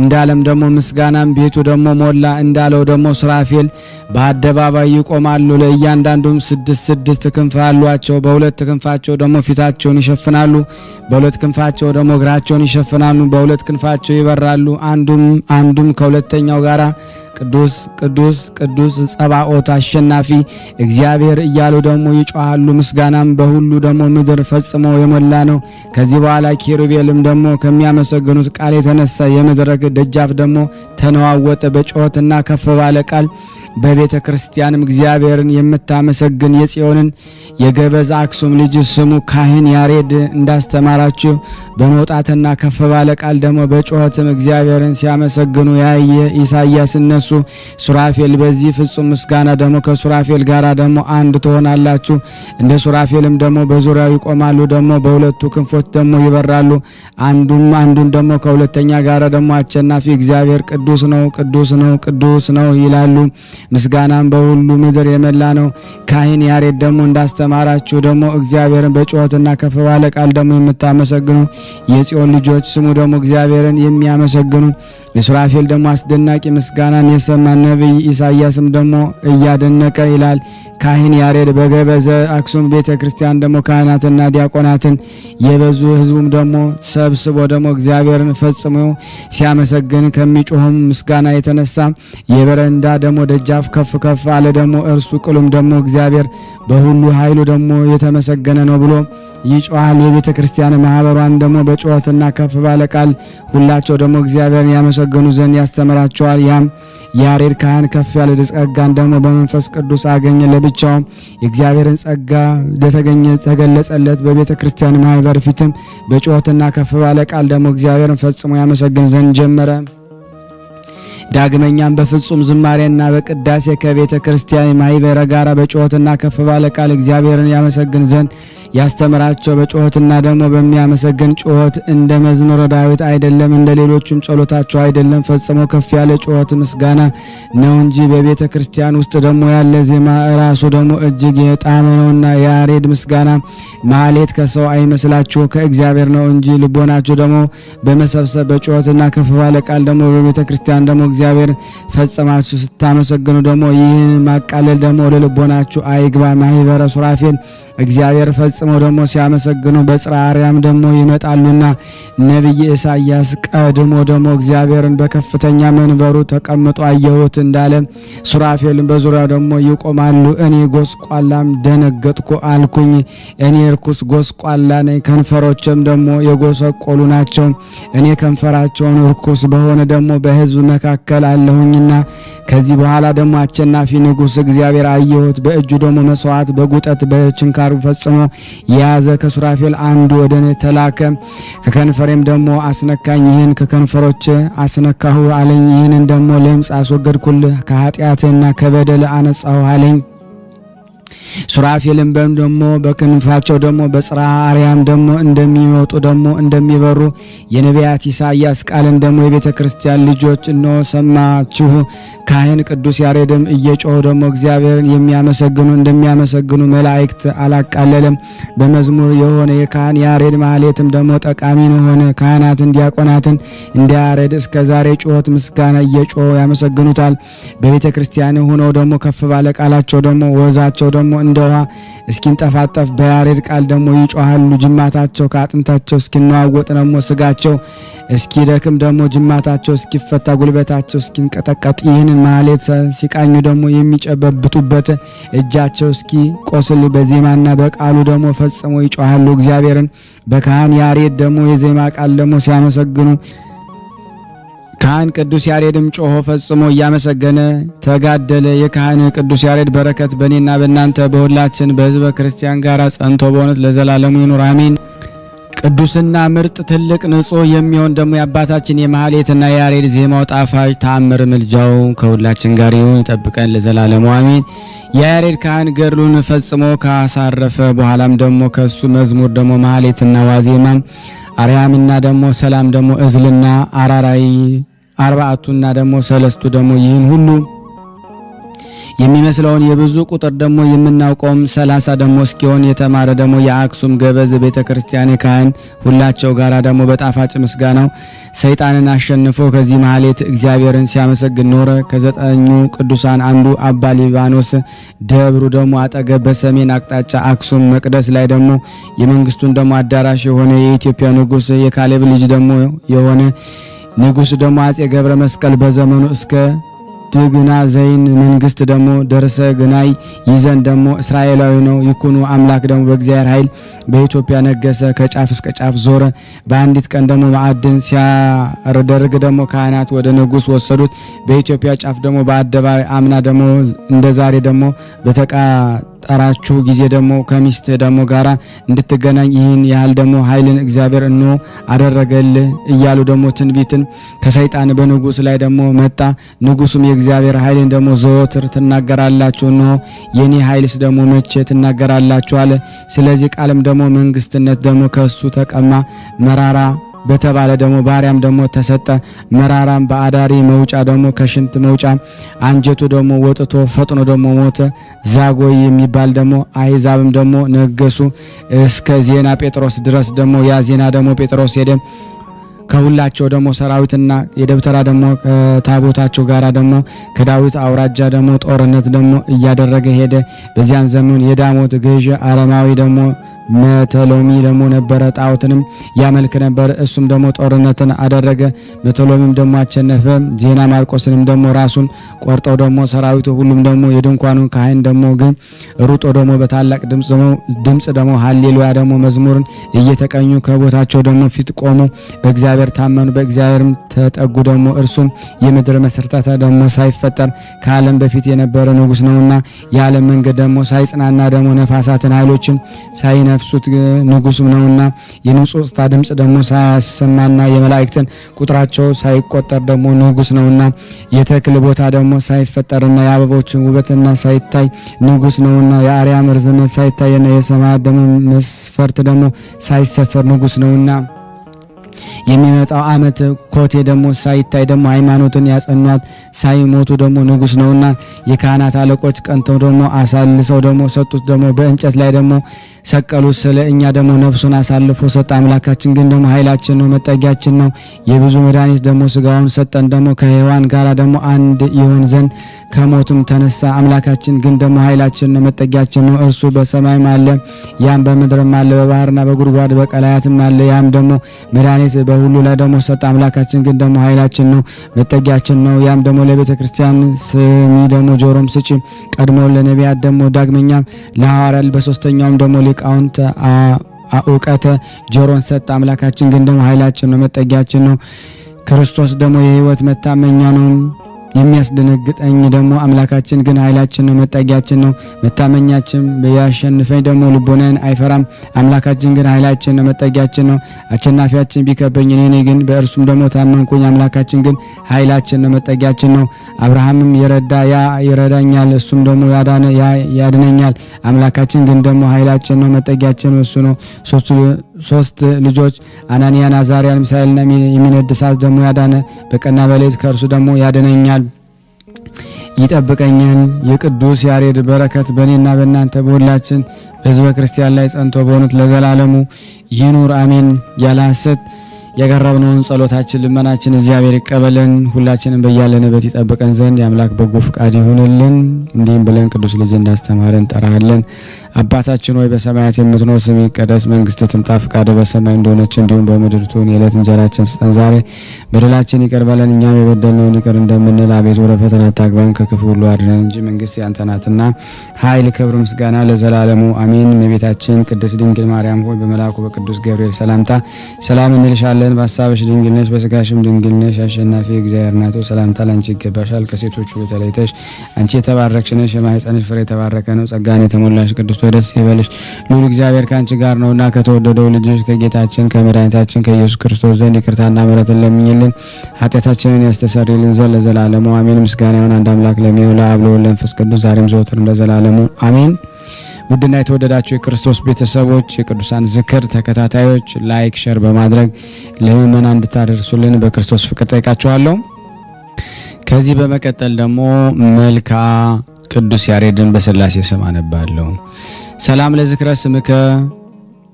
እንዳለም ደግሞ ምስጋናም ቤቱ ደግሞ ሞላ እንዳለው ደግሞ ሱራፌል በአደባባይ ይቆማሉ። ለእያንዳንዱም 6 ክንፍ አሏቸው። በ2 ክንፋቸው ደግሞ ፊታቸውን ይሸፍናሉ፣ በ2 ክንፋቸው ደግሞ እግራቸውን ይሸፍናሉ፣ በ2 ክንፋቸው ይበራሉ። አንዱም ከሁለተኛው ጋራ ቅዱስ ቅዱስ ቅዱስ ጸባኦት አሸናፊ እግዚአብሔር እያሉ ደግሞ ይጮሃሉ። ምስጋናም በሁሉ ደግሞ ምድር ፈጽሞ የሞላ ነው። ከዚህ በኋላ ኪሩቤልም ደግሞ ከሚያመሰግኑት ቃል የተነሳ የመድረክ ደጃፍ ደግሞ ተነዋወጠ። በጩኸትና ከፍ ባለ ቃል በቤተ ክርስቲያንም እግዚአብሔርን የምታመሰግን የጽዮንን የገበዝ አክሱም ልጅ ስሙ ካህን ያሬድ እንዳስተማራችሁ በመውጣትና ከፍ ባለ ቃል ደግሞ በጩኸትም እግዚአብሔርን ሲያመሰግኑ ያየ ኢሳይያስ እነሱ ሱራፌል በዚህ ፍጹም ምስጋና ደግሞ ከሱራፌል ጋራ ደግሞ አንድ ትሆናላችሁ። እንደ ሱራፌልም ደግሞ በዙሪያው ይቆማሉ፣ ደግሞ በ2 ክንፎች ደግሞ ይበራሉ። አንዱን ደግሞ ከሁለተኛ ጋራ ደግሞ አሸናፊ እግዚአብሔር ቅዱስ ነው ቅዱስ ነው ቅዱስ ነው ይላሉ። ምስጋናም በሁሉ ምድር የመላ ነው። ካህን ያሬድ ደግሞ እንዳስተማራችሁ ደግሞ እግዚአብሔርን በጩኸትና ከፍ ባለ ቃል ደግሞ የምታመሰግኑ የጽዮን ልጆች ስሙ ደግሞ እግዚአብሔርን የሚያመሰግኑ የሱራፌል ደግሞ አስደናቂ ምስጋናን የሰማ ነቢይ ኢሳይያስም ደግሞ እያደነቀ ይላል። ካህን ያሬድ በገበዘ አክሱም ቤተ ክርስቲያን ደግሞ ካህናትና ዲያቆናትን የበዙ ሕዝቡም ደግሞ ሰብስቦ ደግሞ እግዚአብሔርን ፈጽሞ ሲያመሰግን ከሚጮህም ምስጋና የተነሳ የበረንዳ ደግሞ ደጃፍ ከፍ ከፍ አለ። ደግሞ እርሱ ቅሉም ደግሞ እግዚአብሔር በሁሉ ኃይሉ ደግሞ የተመሰገነ ነው ብሎ ይጮሃል። የቤተ ክርስቲያን ማህበሯን ደግሞ በጩኸትና ከፍ ባለ ቃል ሁላቸው ደግሞ እግዚአብሔርን ያመሰግኑ ዘንድ ያስተምራቸዋል። ያም ያሬድ ካህን ከፍ ያለ ጸጋን ደግሞ በመንፈስ ቅዱስ አገኘ። ለብቻው የእግዚአብሔርን ጸጋ ተገለጸለት። በቤተ ክርስቲያን ማህበር ፊትም በጩኸትና ከፍ ባለ ቃል ደግሞ እግዚአብሔርን ፈጽሞ ያመሰግን ዘንድ ጀመረ። ዳግመኛም በፍጹም ዝማሬና በቅዳሴ ከቤተ ክርስቲያን ማህበር ጋራ በጩኸትና ከፍ ባለ ቃል እግዚአብሔርን ያመሰግን ዘንድ ያስተምራቸው። በጩኸትና ደግሞ በሚያመሰግን ጩኸት እንደ መዝሙረ ዳዊት አይደለም፣ እንደ ሌሎችም ጸሎታቸው አይደለም። ፈጽሞ ከፍ ያለ ጩኸት ምስጋና ነው እንጂ በቤተ ክርስቲያን ውስጥ ደግሞ ያለ ዜማ ራሱ ደግሞ እጅግ የጣመ ነውና ያሬድ ምስጋና ማህሌት ከሰው አይመስላችሁ ከእግዚአብሔር ነው እንጂ ልቦናችሁ ደግሞ በመሰብሰብ በጩኸትና ከፍ ባለ ቃል ደግሞ በቤተ ክርስቲያን ደግሞ እግዚአብሔር ፈጽማችሁ ስታመሰግኑ ደግሞ ይህን ማቃለል ደግሞ ወደ ልቦናችሁ አይግባ። ማህበረ ሱራፌል እግዚአብሔር ፈጽመው ደግሞ ሲያመሰግኑ በጽርሐ አርያም ደግሞ ይመጣሉና ነቢይ ኢሳይያስ ቀድሞ ደግሞ እግዚአብሔርን በከፍተኛ መንበሩ ተቀምጦ አየሁት እንዳለ ሱራፌልን በዙሪያው ደግሞ ይቆማሉ። እኔ ጎስቋላም ደነገጥኩ አልኩኝ። እኔ ርኩስ ጎስቋላ ነኝ፣ ከንፈሮችም ደግሞ የጎሰቆሉ ናቸው። እኔ ከንፈራቸውን ርኩስ በሆነ ደግሞ በሕዝብ መካከል አለሁኝና ከዚህ በኋላ ደግሞ አሸናፊ ንጉሥ እግዚአብሔር አየሁት። በእጁ ደግሞ መስዋዕት በጉጠት በችንካሩ ፈጽሞ የያዘ ከሱራፌል አንዱ ወደ እኔ ተላከ። ከከንፈሬም ደግሞ አስነካኝ። ይህን ከከንፈሮች አስነካሁ አለኝ። ይህንን ደግሞ ለምጽ አስወገድኩልህ፣ ከኃጢአትና ከበደል አነጻሁ አለኝ። ሱራፌልም ደግሞ በክንፋቸው ደግሞ በጽርሐ አርያም ደግሞ እንደሚወጡ ደግሞ እንደሚበሩ የነቢያት ኢሳይያስ ቃልን ደግሞ የቤተ ክርስቲያን ልጆች እነሆ ሰማችሁ። ካህን ቅዱስ ያሬድም እየጮሁ ደግሞ እግዚአብሔርን የሚያመሰግኑ እንደሚያመሰግኑ መላእክት አላቃለለም። በመዝሙር የሆነ የካህን ያሬድ ማህሌትም ደግሞ ጠቃሚ ሆነ። ካህናትን ዲያቆናትን እንደ ያሬድ እስከ ዛሬ ጩኸት ምስጋና እየጮሁ ያመሰግኑታል። በቤተ ክርስቲያን ሆነው ደግሞ ከፍ ባለ ቃላቸው ደግሞ ወዛቸው ደግሞ እንደ ውሃ እስኪንጠፋጠፍ በያሬድ ቃል ደግሞ ይጮሃሉ። ጅማታቸው ከአጥንታቸው እስኪነዋወጥ ደግሞ ስጋቸው እስኪደክም ደግሞ ጅማታቸው እስኪፈታ ጉልበታቸው እስኪንቀጠቀጥ ይህንን ማህሌት ሲቃኙ ደግሞ የሚጨበብጡበት እጃቸው እስኪቆስል በዜማና በቃሉ ደግሞ ፈጽሞ ይጮሃሉ። እግዚአብሔርን በካህን ያሬድ ደግሞ የዜማ ቃል ደግሞ ሲያመሰግኑ ካህን ቅዱስ ያሬድም ጮሆ ፈጽሞ እያመሰገነ ተጋደለ። የካህን ቅዱስ ያሬድ በረከት በእኔና በእናንተ በሁላችን በሕዝበ ክርስቲያን ጋር ጸንቶ በእውነት ለዘላለሙ ይኑር አሜን። ቅዱስና ምርጥ ትልቅ ንጹሕ የሚሆን ደግሞ የአባታችን የማህሌትና የያሬድ ዜማው ጣፋጭ ተአምር ምልጃው ከሁላችን ጋር ይሁን ይጠብቀን ለዘላለሙ አሜን። የያሬድ ካህን ገድሉን ፈጽሞ ካሳረፈ በኋላም ደግሞ ከሱ መዝሙር ደግሞ ማህሌትና ዋዜማ አርያምና ደግሞ ሰላም ደግሞ እዝልና አራራይ አርባዕቱና ደግሞ ሰለስቱ ደግሞ ይህን ሁሉ የሚመስለውን የብዙ ቁጥር ደግሞ የምናውቀውም 30 ደግሞ እስኪሆን የተማረ ደግሞ የአክሱም ገበዝ ቤተክርስቲያን ካህን ሁላቸው ጋራ ደግሞ በጣፋጭ ምስጋናው ሰይጣንን አሸንፎ ከዚህ ማህሌት እግዚአብሔርን ሲያመሰግን ኖረ። ከዘጠኙ ቅዱሳን አንዱ አባ ሊባኖስ ደብሩ ደግሞ አጠገብ በሰሜን አቅጣጫ አክሱም መቅደስ ላይ ደግሞ የመንግስቱን ደግሞ አዳራሽ የሆነ የኢትዮጵያ ንጉስ የካሌብ ልጅ ደግሞ የሆነ ንጉስ ደግሞ አጼ ገብረ መስቀል በዘመኑ እስከ ድግና ዘይን መንግስት ደግሞ ደርሰ ግናይ ይዘን ደግሞ እስራኤላዊ ነው ይኩኑ አምላክ ደግሞ በእግዚአብሔር ኃይል በኢትዮጵያ ነገሰ። ከጫፍ እስከ ጫፍ ዞረ። በአንዲት ቀን ደግሞ ማዕድን ሲያደርግ ደግሞ ካህናት ወደ ንጉስ ወሰዱት። በኢትዮጵያ ጫፍ ደግሞ በአደባባይ አምና ደግሞ እንደዛሬ ደግሞ በተቃጠራችሁ ጊዜ ደግሞ ከሚስት ደግሞ ጋራ እንድትገናኝ ይህን ያህል ደግሞ ኃይልን እግዚአብሔር እንሆ አደረገልህ እያሉ ደግሞ ትንቢትን ከሰይጣን በንጉስ ላይ ደግሞ መጣ። ንጉሱም የእግዚአብሔር ኃይልን ደግሞ ዘወትር ትናገራላችሁ፣ እንሆ የኔ ኃይልስ ደግሞ መቼ ትናገራላችሁ አለ። ስለዚህ ቃልም ደግሞ መንግስትነት ደግሞ ከሱ ተቀማ። መራራ በተባለ ደግሞ ባሪያም ደግሞ ተሰጠ። መራራም በአዳሪ መውጫ ደግሞ ከሽንት መውጫ አንጀቱ ደግሞ ወጥቶ ፈጥኖ ደግሞ ሞተ። ዛጎይ የሚባል ደግሞ አይዛብም ደግሞ ነገሱ እስከ ዜና ጴጥሮስ ድረስ ደግሞ ያ ዜና ደግሞ ጴጥሮስ ሄደ። ከሁላቸው ደግሞ ሰራዊትና የደብተራ ደግሞ ከታቦታቸው ጋራ ደግሞ ከዳዊት አውራጃ ደግሞ ጦርነት ደግሞ እያደረገ ሄደ። በዚያን ዘመን የዳሞት ገዥ አረማዊ ደግሞ መተሎሚ ደግሞ ነበረ። ጣዖትንም ያመልክ ነበር። እሱም ደግሞ ጦርነትን አደረገ። መተሎሚም ደግሞ አሸነፈ። ዜና ማርቆስንም ደግሞ ራሱን ቆርጠው ደግሞ ሰራዊቱ ሁሉም ደግሞ የድንኳኑን ካህን ደግሞ ግን ሩጦ ደግሞ በታላቅ ድምጽ ደግሞ ሃሌሉያ ደግሞ መዝሙርን እየተቀኙ ከቦታቸው ደግሞ ፊት ቆሙ። በእግዚአብሔር ታመኑ፣ በእግዚአብሔርም ተጠጉ። ደግሞ እርሱም የምድር መሰረታት ደግሞ ሳይፈጠር ከዓለም በፊት የነበረ ንጉስ ነውና የዓለም መንገድ ደግሞ ሳይጽናና ደግሞ ነፋሳትን ኃይሎችን ሳይነፍሱት ንጉስም ነውና የንጹሕታ ድምጽ ደግሞ ሳያሰማና የመላእክትን ቁጥራቸው ሳይቆጠር ደግሞ ንጉስ ነውና የተክል ቦታ ደግሞ ሳይፈጠርና የአበቦችን ውበትና ሳይታይ ንጉስ ነውና የአርያም ርዝመት ሳይታይና የሰማያት ደግሞ መስፈርት ደግሞ ሳይሰፈር ንጉስ ነውና የሚመጣው ዓመት ኮቴ ደግሞ ሳይታይ ደግሞ ሃይማኖትን ያጸኗት ሳይሞቱ ደግሞ ንጉስ ነውና የካህናት አለቆች ቀንተው ደግሞ አሳልሰው ደግሞ ሰጡት። ደግሞ በእንጨት ላይ ደግሞ ሰቀሉት። ስለ እኛ ደግሞ ነፍሱን አሳልፎ ሰጠ። አምላካችን ግን ደግሞ ኃይላችን ነው፣ መጠጊያችን ነው። የብዙ መድኃኒት ደግሞ ስጋውን ሰጠን። ደግሞ ከሔዋን ጋራ ደግሞ አንድ ይሆን ዘንድ ከሞቱም ተነሳ። አምላካችን ግን ደግሞ ኃይላችን ነው፣ መጠጊያችን ነው። እርሱ በሰማይም አለ፣ ያም በምድርም አለ፣ በባህርና በጉድጓድ በቀላያትም አለ። ያም ደግሞ መድኃኒት በሁሉ ላይ ደግሞ ሰጠ። አምላካችን ግን ደግሞ ኃይላችን ነው፣ መጠጊያችን ነው። ያም ደግሞ ለቤተ ክርስቲያን ስሚ ደግሞ ጆሮም ስጪ። ቀድሞ ለነቢያት ደግሞ ዳግመኛም ለሐዋርያት በሶስተኛውም ደግሞ ሊቃውንት እውቀተ ጆሮን ሰጠ። አምላካችን ግን ደግሞ ኃይላችን ነው፣ መጠጊያችን ነው። ክርስቶስ ደግሞ የሕይወት መታመኛ ነው። የሚያስደነግጠኝ ደግሞ አምላካችን ግን ኃይላችን ነው፣ መጠጊያችን ነው። መታመኛችን ቢያሸንፈኝ ደግሞ ልቦናን አይፈራም። አምላካችን ግን ኃይላችን ነው፣ መጠጊያችን ነው። አሸናፊያችን ቢከበኝ እኔ ግን በእርሱም ደግሞ ታመንኩኝ። አምላካችን ግን ኃይላችን ነው፣ መጠጊያችን ነው። አብርሃምም የረዳ ያ ይረዳኛል፣ እሱም ደግሞ ያዳነ ያ ያድነኛል። አምላካችን ግን ደግሞ ኃይላችን ነው፣ መጠጊያችን ነው። እሱ ነው። ሶስት ልጆች አናንያን፣ አዛርያን፣ ሚሳኤልና የሚነድ እሳት ደግሞ ያዳነ በቀንና በሌሊት ከእርሱ ደግሞ ያድነኛል ይጠብቀኛል። የቅዱስ ያሬድ በረከት በእኔና በእናንተ በሁላችን በሕዝበ ክርስቲያን ላይ ጸንቶ በእውነት ለዘላለሙ ይኑር አሜን። ያለ ሐሰት ያቀረብነውን ጸሎታችን ልመናችን እግዚአብሔር ይቀበለን፣ ሁላችንም በያለንበት ይጠብቀን ዘንድ የአምላክ በጎ ፍቃድ ይሁንልን። እንዲህም ብለን ቅዱስ ልጅ እንዳስተማረን እንጠራለን። አባታችን ሆይ በሰማያት የምትኖር ስምህ ይቀደስ፣ መንግስትህ ትምጣ፣ ፈቃድህ በሰማይ እንደሆነች እንዲሁም በምድር ትሁን። የዕለት እንጀራችንን ስጠን ዛሬ፣ በደላችን ይቅር በለን እኛም የበደልነውን ይቅር እንደምንል፣ አቤቱ ወደ ፈተና አታግባን ከክፉ ሁሉ አድነን እንጂ መንግስት ያንተ ናትና ኃይል፣ ክብር፣ ምስጋና ለዘላለሙ አሜን። እመቤታችን ቅድስት ድንግል ማርያም ሆይ በመልአኩ በቅዱስ ገብርኤል ሰላምታ ሰላም እንልሻለን። በሐሳብሽ ድንግል ነሽ፣ በስጋሽም ድንግል ነሽ። አሸናፊ እግዚአብሔር እናቱ ሰላምታ ላንቺ ይገባሻል። ከሴቶች ሁሉ ተለይተሽ አንቺ የተባረክሽ ነሽ፣ የማኅፀንሽ ፍሬ የተባረከ ነው። ጸጋን የተሞላሽ ቅድስት ደስ ይበልሽ፣ ልዑል እግዚአብሔር ካንቺ ጋር ነውና ከተወደደው ልጅሽ ከጌታችን ከመድኃኒታችን ከኢየሱስ ክርስቶስ ዘንድ ይቅርታና ምሕረትን ለምኝልን ኃጢአታችንን ያስተሰርይልን ዘንድ ለዘላለሙ አሜን። ምስጋና ይሁን አንድ አምላክ ለሚሆን ለአብ ለወልድ ለመንፈስ ቅዱስ ዛሬም ዘወትርም ለዘላለሙ አሜን። ውድና የተወደዳችሁ የክርስቶስ ቤተሰቦች የቅዱሳን ዝክር ተከታታዮች ላይክ ሼር በማድረግ ለምእመናን እንድታደርሱልን በክርስቶስ ፍቅር ጠይቃችኋለሁ። ከዚህ በመቀጠል ደግሞ መልካ ቅዱስ ያሬድን በሥላሴ ስም አነባለሁ። ሰላም ለዝክረ ስምከ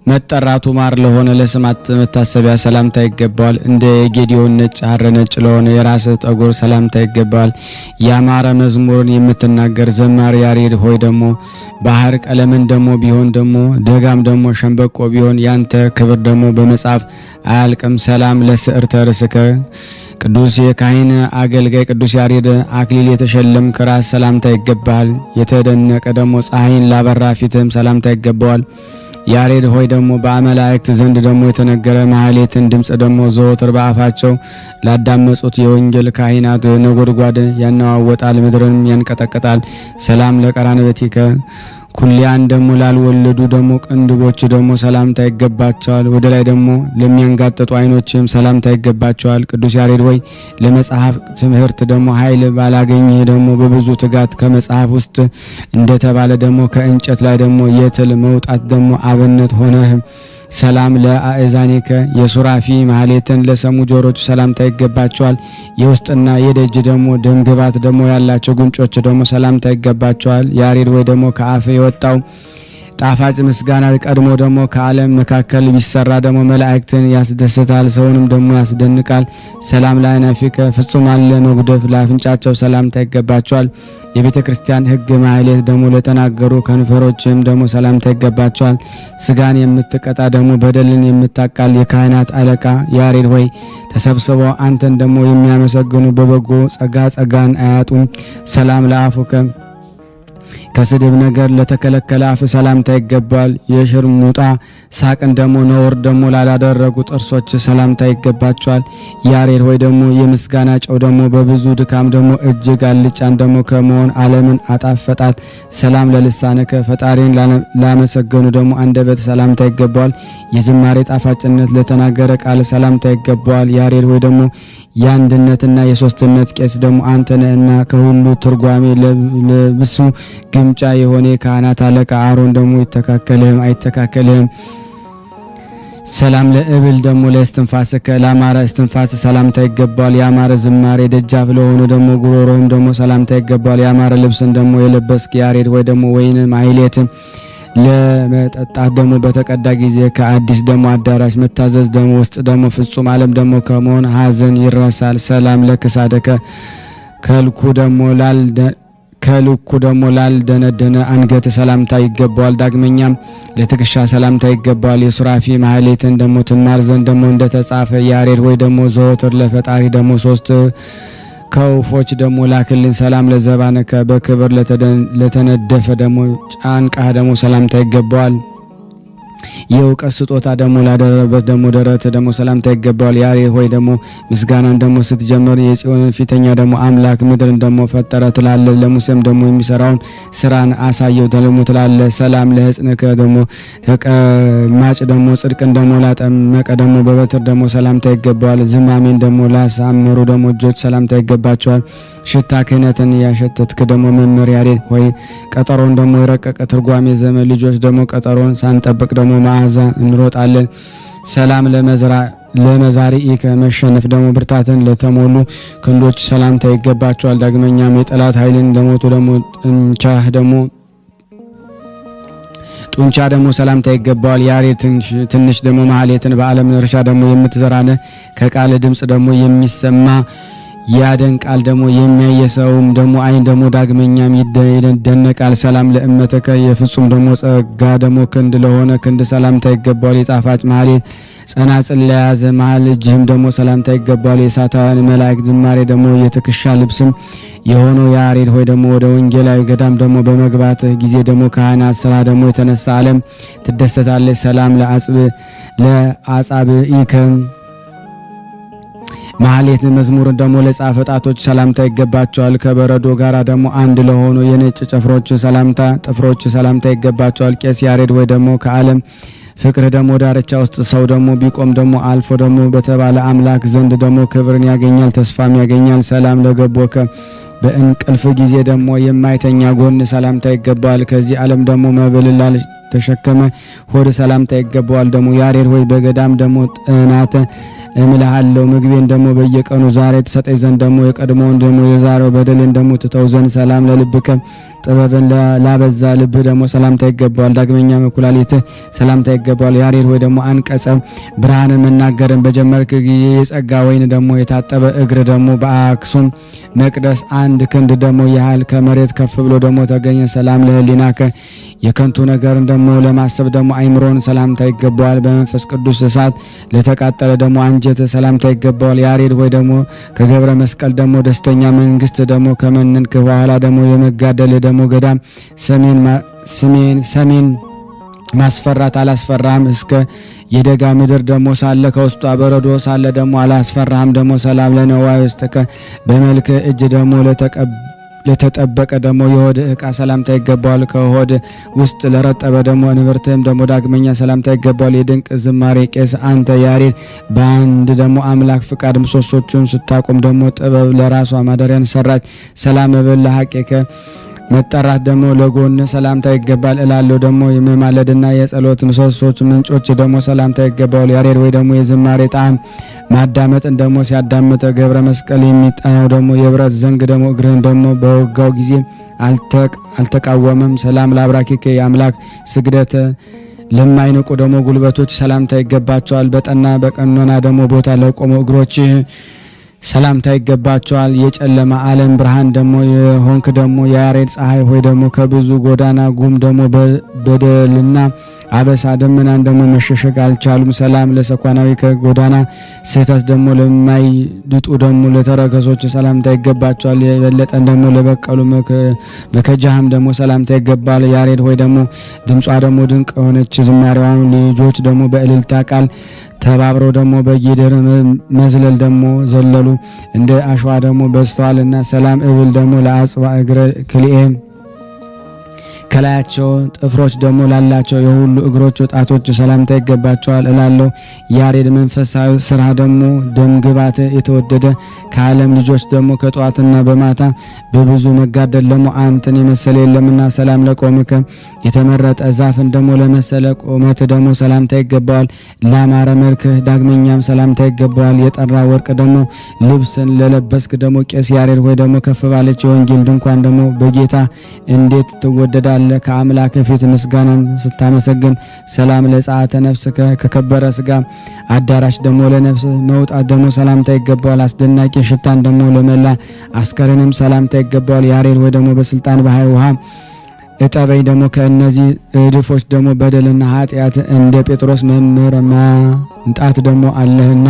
መጠራቱ ማር ለሆነ ለስማት መታሰቢያ ሰላምታ ይገባዋል። እንደ የጌዲዮን ነጭ ሐር ነጭ ለሆነ የራስህ ጠጉር ሰላምታ ይገባዋል። ያማረ መዝሙርን የምትናገር ዘማሪ ያሬድ ሆይ ደግሞ ባህር ቀለምን ደግሞ ቢሆን ደግሞ ደጋም ደግሞ ሸንበቆ ቢሆን ያንተ ክብር ደግሞ በመጽሐፍ አያልቅም። ሰላም ለስዕርተ ርእስከ ቅዱስ የካህን አገልጋይ ቅዱስ ያሬድ አክሊል የተሸለም ከራስ ሰላምታ ይገባል። የተደነቀ ደግሞ ፀሐይን ላበራ ፊትም ሰላምታ ይገባዋል። ያሬድ ሆይ ደግሞ በመላእክት ዘንድ ደግሞ የተነገረ ማህሌትን ድምጽ ደግሞ ዘወትር በአፋቸው ላዳመጹት የወንጌል ካህናት ነጎድጓድ ያነዋወጣል፣ ምድርንም ያንቀጠቅጣል። ሰላም ለቀራንበቲከ ኩሊያን ደግሞ ላልወለዱ ደግሞ ቅንድቦች ደግሞ ሰላምታ ይገባቸዋል። ወደ ላይ ደግሞ ለሚያንጋጥጡ አይኖችም ሰላምታ ይገባቸዋል። ቅዱስ ያሬድ ሆይ ለመጽሐፍ ትምህርት ደግሞ ኃይል ባላገኘህ ደግሞ በብዙ ትጋት ከመጽሐፍ ውስጥ እንደተባለ ደግሞ ከእንጨት ላይ ደግሞ የትል መውጣት ደግሞ አብነት ሆነህ ሰላም ለአእዛኒከ የሱራፊ ማህሌትን ለሰሙ ጆሮች ሰላምታ ይገባቸዋል። የውስጥና የደጅ ደግሞ ደምግባት ደግሞ ያላቸው ጉንጮች ደግሞ ሰላምታ ይገባቸዋል። ያሬድ ወይ ደግሞ ከአፍ የወጣው ጣፋጭ ምስጋና ቀድሞ ደግሞ ከዓለም መካከል ቢሰራ ደግሞ መላእክትን ያስደስታል፣ ሰውንም ደግሞ ያስደንቃል። ሰላም ለአናፊከ ፍጹማን ለመጉደፍ ለአፍንጫቸው ሰላምታ ይገባቸዋል። የቤተ ክርስቲያን ሕግ ማህሌት ደግሞ ለተናገሩ ከንፈሮችም ደግሞ ሰላምታ ይገባቸዋል። ስጋን የምትቀጣ ደግሞ በደልን የምታቃል የካህናት አለቃ ያሬድ ሆይ ተሰብስበው አንተን ደግሞ የሚያመሰግኑ በበጎ ጸጋን አያጡም። ሰላም ለአፉከ ከስድብ ነገር ለተከለከለ አፍ ሰላምታ ይገባል። የሽርሙጣ ሳቅን ደግሞ ነውር ደግሞ ላላደረጉ ጥርሶች ሰላምታ ይገባቸዋል። ያሬድ ሆይ ደግሞ የምስጋና ጨው ደግሞ በብዙ ድካም ደግሞ እጅግ አልጫን ደግሞ ከመሆን ዓለምን አጣፈጣት። ሰላም ለልሳነከ ፈጣሪን ላመሰገኑ ደግሞ አንደበት ሰላምታ ይገባዋል። የዝማሬ ጣፋጭነት ለተናገረ ቃል ሰላምታ ይገባዋል። ያሬድ ሆይ ደግሞ የአንድነትና የሶስትነት ቄስ ደግሞ አንተ ነህና ከሁሉ ትርጓሜ ለብሱ ግምጫ የሆነ የካህናት አለቃ አሮን ደግሞ ይተካከልህም አይተካከልህም። ሰላም ለእብል ደግሞ ለእስትንፋስከ ለአማረ እስትንፋስ ሰላምታ ይገባዋል። የአማረ ዝማሬ ደጃፍ ለሆኑ ደግሞ ጉሮሮህም ደግሞ ሰላምታ ይገባዋል። የአማረ ልብስን ደግሞ የለበስክ ያሬድ ወይ ደግሞ ወይን ማህሌት ለመጠጣት ደግሞ በተቀዳ ጊዜ ከአዲስ ደግሞ አዳራሽ መታዘዝ ደግሞ ውስጥ ደግሞ ፍጹም ዓለም ደግሞ ከመሆን ሐዘን ይረሳል። ሰላም ለክሳደከ ከልኩ ደግሞ ከልኩ ደግሞ ላልደነደነ አንገት ሰላምታ ይገባዋል። ዳግመኛም ለትከሻ ሰላምታ ይገባዋል። የሱራፊ ማህሌትን ደግሞ ትማር ዘንድ ደግሞ እንደተጻፈ ያሬድ ወይ ደግሞ ዘወትር ለፈጣሪ ደግሞ 3 ከውፎች ደግሞ ላክልን። ሰላም ለዘባነከ በክብር ለተነደፈ ደግሞ ጫንቃህ ደግሞ ሰላምታ ይገባዋል። የእውቀት ስጦታ ደግሞ ላደረበት ደግሞ ደረት ደግሞ ሰላምታ ይገባዋል። ያሬድ ሆይ ደግሞ ምስጋናን ደግሞ ስትጀምር የጽዮንን ፊተኛ ደግሞ አምላክ ምድርን ደግሞ ፈጠረ ትላለ። ለሙሴም ደግሞ የሚሰራውን ስራን አሳየው ደግሞ ትላለ። ሰላም ለሕጽንከ ደግሞ ተቀማጭ ደግሞ ጽድቅን ደግሞ ላጠመቀ ደግሞ በበትር ደግሞ ሰላምታ ይገባዋል። ዝማሜን ደግሞ ላሳመሩ ደግሞ እጆች ሰላምታ ይገባቸዋል። ሽታ ክህነትን ያሸተትክ ደግሞ መምህር ያሬድ ሆይ ቀጠሮን ደግሞ የረቀቀ ትርጓሜ ዘመን ልጆች ደግሞ ቀጠሮን ሳንጠብቅ ደግሞ መዓዛ እንሮጣለን። ሰላም ለመዛሪኢ ከመሸነፍ ደግሞ ብርታትን ለተሞሉ ክንዶች ሰላምታ ይገባቸዋል። ዳግመኛም የጠላት ኃይልን ለሞቱ ደግሞ ጡንቻ ደግሞ ሰላምታ ይገባዋል። ያሬድ ትንሽ ደግሞ ማህሌትን በዓለም እርሻ ደግሞ የምትዘራነ ከቃል ድምጽ ደግሞ የሚሰማ ያደንቃል ደግሞ የሚያየሰውም ደግሞ አይን ደግሞ ዳግመኛም ይደነቃል። ሰላም ለእመተከ የፍጹም ደግሞ ጸጋ ደግሞ ክንድ ለሆነ ክንድ ሰላምታ ይገባዋል። የጣፋጭ ማህሌት ጸናጽል ለያዘ መሃል እጅህም ደግሞ ሰላምታ ይገባዋል። የእሳታውያን መላእክት ዝማሬ ደግሞ የትከሻ ልብስም የሆነው ያሬድ ሆይ ደግሞ ወደ ወንጌላዊ ገዳም ደግሞ በመግባት ጊዜ ደግሞ ካህናት ስራ ደግሞ የተነሳ ዓለም ትደሰታለች። ሰላም ለአጻብኢከ ማህሌት መዝሙር ደግሞ ለጻፈ ጣቶች ሰላምታ ይገባቸዋል። ከበረዶ ጋራ ደግሞ አንድ ለሆኑ የነጭ ጭፍሮች ሰላምታ ጥፍሮች ሰላምታ ይገባቸዋል። ቄስ ያሬድ ወይ ደግሞ ከዓለም ፍቅር ደግሞ ዳርቻ ውስጥ ሰው ደግሞ ቢቆም ደግሞ አልፎ ደግሞ በተባለ አምላክ ዘንድ ደግሞ ክብርን ያገኛል፣ ተስፋም ያገኛል። ሰላም ለገቦከ በእንቅልፍ ጊዜ ደግሞ የማይተኛ ጎን ሰላምታ ይገባዋል። ከዚህ ዓለም ደግሞ መብልን ላልተሸከመ ሆድ ሰላምታ ይገባዋል። ደግሞ ያሬድ ሆይ በገዳም ደግሞ ጥናተ እምልሃለሁ ምግቤን ደግሞ በየቀኑ ዛሬ ተሰጠኝ ዘንድ ደግሞ የቀድሞውን ደግሞ የዛሬው በደልን ደግሞ ትተው ዘንድ ሰላም ለልብከ ጥበብን ላበዛ ልብ ደግሞ ሰላምታ ይገባዋል። ዳግመኛ መኩላሊት ሰላምታ ይገባዋል። ያሬድ ወይ ደግሞ አንቀጸ ብርሃን መናገርን በጀመርክ ጊዜ የጸጋ ወይን ደግሞ የታጠበ እግር ደግሞ በአክሱም መቅደስ አንድ ክንድ ደግሞ ያህል ከመሬት ከፍ ብሎ ደግሞ ተገኘ። ሰላም ለህሊናከ የከንቱ ነገርን ደግሞ ለማሰብ ደግሞ አይምሮን ሰላምታ ይገባዋል። በመንፈስ ቅዱስ እሳት ለተቃጠለ ደግሞ አንጀት ሰላምታ ይገባዋል። ያሬድ ወይ ደግሞ ከገብረ መስቀል ደግሞ ደስተኛ መንግስት ደግሞ ከመነንክ በኋላ ደግሞ የመጋደል ደግሞ ገዳም ሰሜን ማስፈራት አላስፈራም። እስከ የደጋ ምድር ደግሞ ሳለ ከውስጧ በረዶ ሳለ ደግሞ አላስፈራም። ደግሞ ሰላም ለነዋይ ውስጥከ በመልክ እጅ ደግሞ ለተጠበቀ ደግሞ የሆድ ዕቃ ሰላምታ ይገባዋል። ከሆድ ውስጥ ለረጠበ ደግሞ ንብርትህም ደግሞ ዳግመኛ ሰላምታ ይገባዋል። የድንቅ ዝማሬ ቄስ አንተ ያሬድ በአንድ ደግሞ አምላክ ፍቃድ ምሰሶቹን ስታቆም ደግሞ ጥበብ ለራሷ ማደሪያን ሰራች። ሰላም በል ሐቄከ መጠራት ደግሞ ለጎን ሰላምታ ይገባል እላለሁ። ደግሞ የመማለድና የጸሎት ምሰሶች ምንጮች ደግሞ ሰላምታ ይገባዋል። ያሬድ ወይ ደግሞ የዝማሬ ጣዕም ማዳመጥን ደግሞ ሲያዳምጠ ገብረ መስቀል የሚጠናው ደግሞ የብረት ዘንግ ደግሞ እግርህን ደግሞ በወጋው ጊዜ አልተቃወመም። ሰላም ለአብራኪከ የአምላክ ስግደት ለማይንቁ ደግሞ ጉልበቶች ሰላምታ ይገባቸዋል። በጠና በቀኖና ደግሞ ቦታ ለቆሙ እግሮች ሰላምታ ይገባቸዋል። የጨለማ ዓለም ብርሃን ደግሞ የሆንክ ደግሞ የያሬድ ፀሐይ ሆይ ደግሞ ከብዙ ጎዳና ጉም ደግሞ በደልና አበሳ ደመናን ደግሞ መሸሸግ አልቻሉም። ሰላም ለሰኳናዊ ከጎዳና ስህተት ደግሞ ለማይድጡ ደግሞ ለተረከሶች ሰላምታ ይገባቸዋል። የበለጠን ደግሞ ለበቀሉ በከጃህም ደግሞ ሰላምታ ይገባል። ያሬድ ሆይ ደግሞ ድምጿ ደግሞ ድንቅ የሆነች ዝማሬዋን ልጆች ደግሞ በእልልታ ቃል ተባብረው ደግሞ በጌደር መዝለል ደግሞ ዘለሉ እንደ አሸዋ ደግሞ በስተዋልና ሰላም እብል ደግሞ ለአጽባ እግረ ክልኤ ከላያቸው ጥፍሮች ደግሞ ላላቸው የሁሉ እግሮች ጣቶች ሰላምታ ይገባቸዋል እላለሁ። ያሬድ መንፈሳዊ ስራ ደግሞ ደምግባት የተወደደ ከዓለም ልጆች ደግሞ ከጧትና በማታ በብዙ መጋደል ደግሞ አንተን የመሰለ የለምና ሰላም ለቆምከ የተመረጠ ዛፍን ደግሞ ለመሰለ ቁመት ደግሞ ሰላምታ ይገባዋል። ላማረ መልክህ ዳግመኛም ሰላምታ ይገባዋል። የጠራ ወርቅ ደግሞ ልብስን ለለበስክ ደግሞ ቄስ ያሬድ ሆይ ደግሞ ከፍ ባለች የወንጌል ድንኳን ደግሞ በጌታ እንዴት ትወደዳል ሳለ ከአምላክ ፊት ምስጋናን ስታመሰግን ሰላም ለጸአተ ነፍስ ከከበረ ስጋ አዳራሽ ደግሞ ለነፍስ መውጣት ደግሞ ሰላምታ ይገባዋል። አስደናቂ ሽታን ደግሞ ለመላ አስከሬንም ሰላምታ ይገባዋል። ያሬድ ወይ ደግሞ በስልጣን ባህር ውሃ እጠበኝ ደግሞ ከእነዚህ እድፎች ደግሞ በደልና ኃጢአት እንደ ጴጥሮስ መምህር ማንጣት ደግሞ አለህና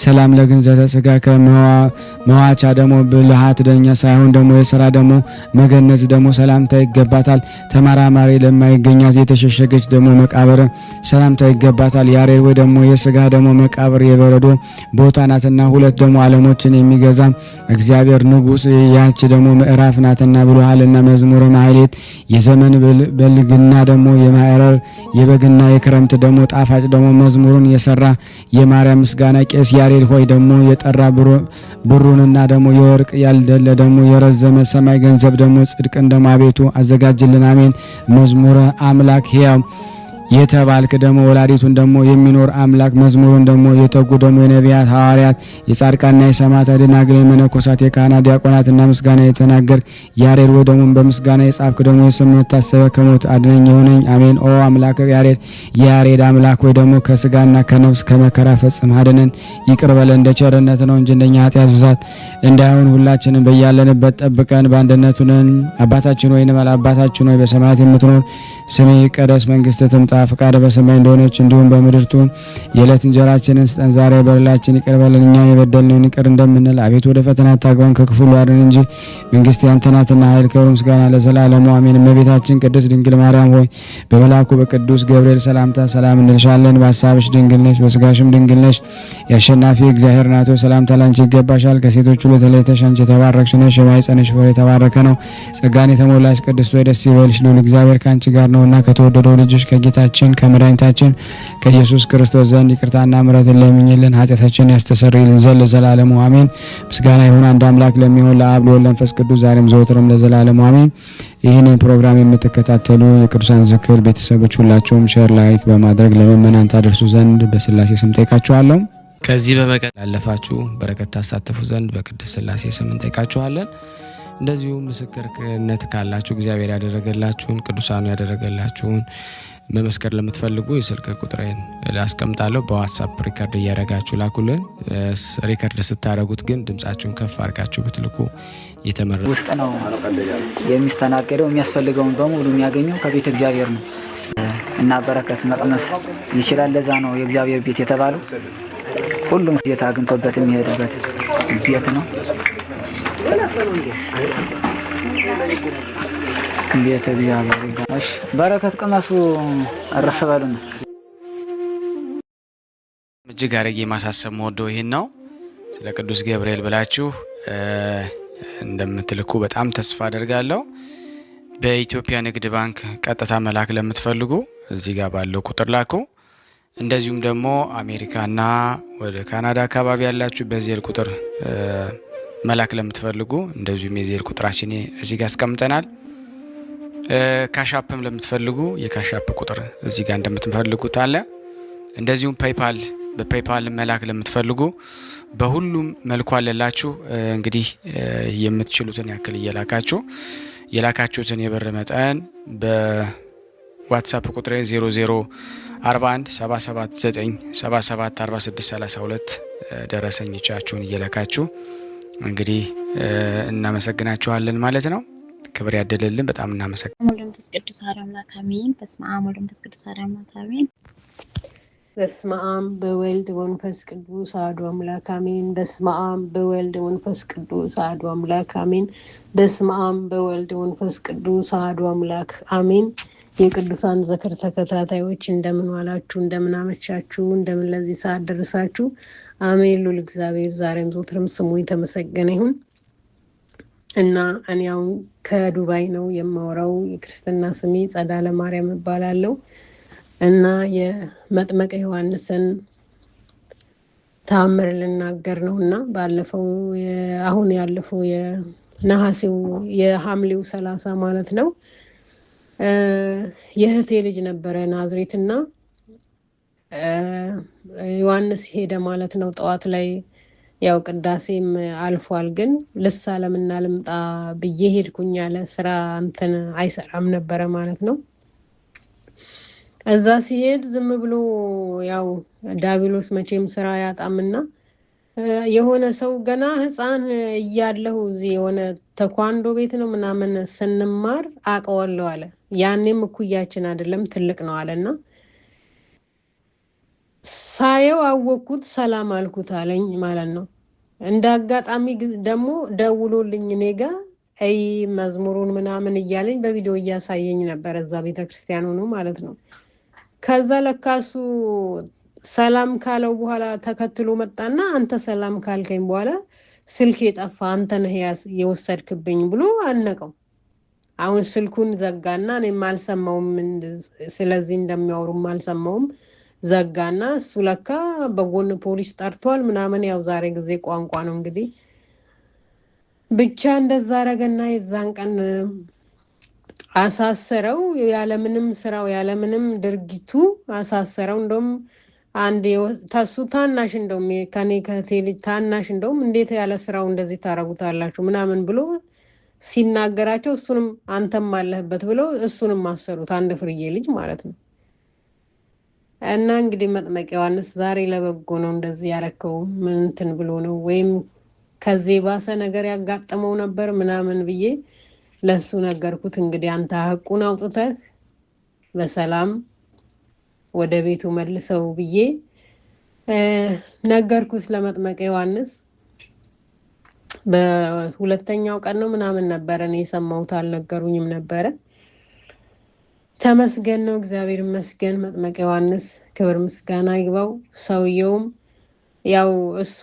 ሰላም ለግንዘተ ስጋ ከመዋቻ ደግሞ ብልሃት ደኛ ሳይሆን ደግሞ የሥራ ደግሞ መገነዝ ደግሞ ሰላምታ ይገባታል። ተመራማሪ ለማይገኛት የተሸሸገች ደግሞ መቃብር ሰላምታ ይገባታል። ያሬድ ወይ ደግሞ የስጋ ደግሞ መቃብር የበረዶ ቦታ ናትና ሁለት ደግሞ ዓለሞችን የሚገዛ እግዚአብሔር ንጉሥ ያች ደግሞ ምዕራፍ ናትና ብሎሃልና መዝሙረ ማህሌት የዘመን በልግና ደግሞ የማዕረር የበግና የክረምት ደግሞ ጣፋጭ ደግሞ መዝሙሩን የሰራ የማርያም ምስጋና ቄስ ያሬድ ሆይ ደግሞ የጠራ ብሩንና ደግሞ የወርቅ ያልደለ ደግሞ የረዘመ ሰማይ ገንዘብ ደግሞ ጽድቅን ደግሞ አቤቱ አዘጋጅልን። አሜን። መዝሙረ አምላክ ሕያው የተባልክ ደግሞ ወላዲቱን ደግሞ የሚኖር አምላክ መዝሙሩን ደግሞ የተጉ ደግሞ የነቢያት ሐዋርያት የጻድቃንና የሰማዕታት ደናግል የመነኮሳት የካህናት ዲያቆናትና ምስጋና የተናገር ያሬድ ወይ ደግሞ በምስጋና የጻፍክ ደግሞ የስም መታሰቢያ ከሞት አድነኝ ይሁነኝ። አሜን። ኦ አምላክ ያሬድ የያሬድ አምላክ ወይ ደግሞ ከስጋና ከነፍስ ከመከራ ፈጽም አድነን ይቅር በለን እንደ ቸርነት ነው እንጂ እንደኛ ኃጢአት ብዛት እንዳይሆን ሁላችንን በያለንበት ጠብቀን በአንድነቱ ነን። አባታችን ሆይ እንበል። አባታችን ሆይ በሰማያት የምትኖር ስምህ ይቀደስ፣ መንግስትህ ትምጣ፣ ፈቃድ በሰማይ እንደሆነች እንዲሁም በምድር ትሁን። የዕለት እንጀራችንን ስጠን ዛሬ፣ በደላችንን ይቅር በለን እኛ የበደልነውን ይቅር እንደምንል፣ አቤቱ ወደ ፈተና አታግባን ከክፉ ሁሉ አድነን እንጂ መንግስት ያንተ ናትና ኃይል፣ ክብር፣ ምስጋና ለዘላለሙ አሜን። እመቤታችን ቅድስት ድንግል ማርያም ሆይ በመልአኩ በቅዱስ ገብርኤል ሰላምታ ሰላም እንልሻለን። በሐሳብሽ ድንግል ነሽ፣ በስጋሽም ድንግል ነሽ። የአሸናፊ እግዚአብሔር እናት ሆይ ሰላምታ ላንቺ ይገባሻል። ከሴቶች ሁሉ ተለይተሽ አንቺ የተባረክሽ ነሽ፣ የማኅፀንሽ ፍሬ የተባረከ ነው። ጸጋን የተሞላሽ ቅድስት ሆይ ደስ ይበልሽ፣ ልዑል እግዚአብሔር ከአንቺ ጋር ነውና ከተወደደው ልጅሽ ከጌታችን ከመድኃኒታችን ከኢየሱስ ክርስቶስ ዘንድ ይቅርታና ምሕረትን ለምኝልን ኃጢአታችንን ያስተሰርይልን ዘንድ ለዘላለሙ አሜን። ምስጋና ይሁን አንድ አምላክ ለሚሆን ለአብ ለወልድ ለመንፈስ ቅዱስ ዛሬም ዘወትርም ለዘላለሙ አሜን። ይህንን ፕሮግራም የምትከታተሉ የቅዱሳን ዝክር ቤተሰቦች ሁላችሁም ሼር ላይክ በማድረግ ለምእመናን ታደርሱ ዘንድ በስላሴ ስም ጠይቃችኋለሁ። ከዚህ በመቀጠል ያለፋችሁ በረከት ታሳተፉ ዘንድ በቅድስት ስላሴ ስም እንጠይቃችኋለን። እንደዚሁም ምስክርነት ካላችሁ እግዚአብሔር ያደረገላችሁን ቅዱሳኑ ያደረገላችሁን መመስከር ለምትፈልጉ የስልክ ቁጥሬን አስቀምጣለሁ። በዋትስአፕ ሪከርድ እያደረጋችሁ ላኩልን። ሪከርድ ስታደርጉት ግን ድምጻችሁን ከፍ አድርጋችሁ ብትልኩ የተመረጠ ውስጥ ነው የሚስተናገደው። የሚያስፈልገውን በሙሉ የሚያገኘው ከቤተ እግዚአብሔር ነው እና በረከት መቅመስ ይችላል። ለዛ ነው የእግዚአብሔር ቤት የተባለው። ሁሉም ጌታ አግኝቶበት የሚሄድበት ቤት ነው። ቤተ እግዚአብሔር ይባላል። በረከት ቅመሱ አረፍ በሉ ነው። እጅግ አድርጌ ማሳሰብ መወደው ይሄን ነው። ስለ ቅዱስ ገብርኤል ብላችሁ እንደምትልኩ በጣም ተስፋ አደርጋለሁ። በኢትዮጵያ ንግድ ባንክ ቀጥታ መላክ ለምትፈልጉ እዚህ ጋር ባለው ቁጥር ላኩ። እንደዚሁም ደግሞ አሜሪካና ወደ ካናዳ አካባቢ ያላችሁ በዜል ቁጥር መላክ ለምትፈልጉ እንደዚሁም የዜል ቁጥራችን እዚህ ጋር አስቀምጠናል። ካሻፕም ለምትፈልጉ የካሻፕ ቁጥር እዚህ ጋር እንደምትፈልጉት አለ። እንደዚሁም ፔይፓል በፔይፓል መላክ ለምትፈልጉ በሁሉም መልኩ አለላችሁ። እንግዲህ የምትችሉትን ያክል እየላካችሁ የላካችሁትን የብር መጠን በዋትስአፕ ቁጥር 0041 779 4632 ደረሰኞቻችሁን እየላካችሁ እንግዲህ እናመሰግናችኋለን ማለት ነው። ክብር ያደለልን። በጣም እናመሰግናለን። መንፈስ ቅዱስ አምላክ አሜን። በስመ አብ ወመንፈስ ቅዱስ አምላክ አሜን። በስመ አብ በወልድ ወመንፈስ ቅዱስ አሐዱ አምላክ አሜን። በስመ አብ በወልድ ወመንፈስ ቅዱስ አሐዱ አምላክ አሜን። በስመ አብ በወልድ ወመንፈስ ቅዱስ አሐዱ አምላክ አሜን። የቅዱሳን ዝክር ተከታታዮች እንደምን ዋላችሁ? እንደምን አመቻችሁ? እንደምን ለዚህ ሰዓት ደረሳችሁ? አሜን። ሉል እግዚአብሔር ዛሬም ዘወትርም ስሙ የተመሰገነ ይሁን እና እኔ አሁን ከዱባይ ነው የማወራው። የክርስትና ስሜ ጸዳለ ማርያም እባላለሁ እና የመጥመቀ ዮሐንስን ተአምር ልናገር ነው እና ባለፈው አሁን ያለፈው የነሐሴው የሐምሌው 30 ማለት ነው የእህቴ ልጅ ነበረ ናዝሬትና ዮሐንስ ሄደ ማለት ነው። ጠዋት ላይ ያው ቅዳሴም አልፏል ግን ለሳለምና ልምጣ ብዬ ሄድኩኝ ያለ ስራ እንትን አይሰራም ነበረ ማለት ነው። እዛ ሲሄድ ዝም ብሎ ያው ዳቢሎስ መቼም ስራ ያጣምና የሆነ ሰው ገና ህፃን እያለሁ እዚህ የሆነ ተኳንዶ ቤት ነው ምናምን ስንማር አውቀዋለሁ አለ። ያኔም እኩያችን አይደለም ትልቅ ነው አለና ሳየው አወኩት ሰላም አልኩት አለኝ ማለት ነው። እንደ አጋጣሚ ደግሞ ደውሎልኝ እኔ ጋ አይ መዝሙሩን ምናምን እያለኝ በቪዲዮ እያሳየኝ ነበር እዛ ቤተክርስቲያን ሆኖ ማለት ነው። ከዛ ለካሱ ሰላም ካለው በኋላ ተከትሎ መጣና አንተ ሰላም ካልከኝ በኋላ ስልክ የጠፋ አንተ ነህ የወሰድክብኝ ብሎ አነቀው። አሁን ስልኩን ዘጋና እኔም አልሰማውም ስለዚህ እንደሚያወሩም አልሰማውም ዘጋና እሱ ለካ በጎን ፖሊስ ጠርቷል ምናምን ያው ዛሬ ጊዜ ቋንቋ ነው እንግዲህ ብቻ እንደዛ አረገና የዛን ቀን አሳሰረው ያለምንም ስራው ያለምንም ድርጊቱ አሳሰረው። እንደውም አንድ ታሱ ታናሽ እንደውም ከኔ ከቴሊ ታናሽ እንደውም እንዴት ያለ ስራው እንደዚህ ታረጉታላችሁ ምናምን ብሎ ሲናገራቸው እሱንም አንተም አለህበት ብሎ እሱንም ማሰሩት አንድ ፍርዬ ልጅ ማለት ነው። እና እንግዲህ መጥምቀ ዮሐንስ ዛሬ ለበጎ ነው እንደዚህ ያረከው ምን እንትን ብሎ ነው ወይም ከዚህ ባሰ ነገር ያጋጠመው ነበር ምናምን ብዬ ለሱ ነገርኩት። እንግዲህ አንተ ሐቁን አውጥተህ በሰላም ወደ ቤቱ መልሰው ብዬ ነገርኩት ለመጥምቀ ዮሐንስ። በሁለተኛው ቀን ነው ምናምን ነበር እኔ ሰማሁት አልነገሩኝም ነበር። ተመስገን ነው እግዚአብሔር ይመስገን። መጥምቀ ዮሐንስ ክብር ምስጋና ይግባው። ሰውየውም ያው እሱ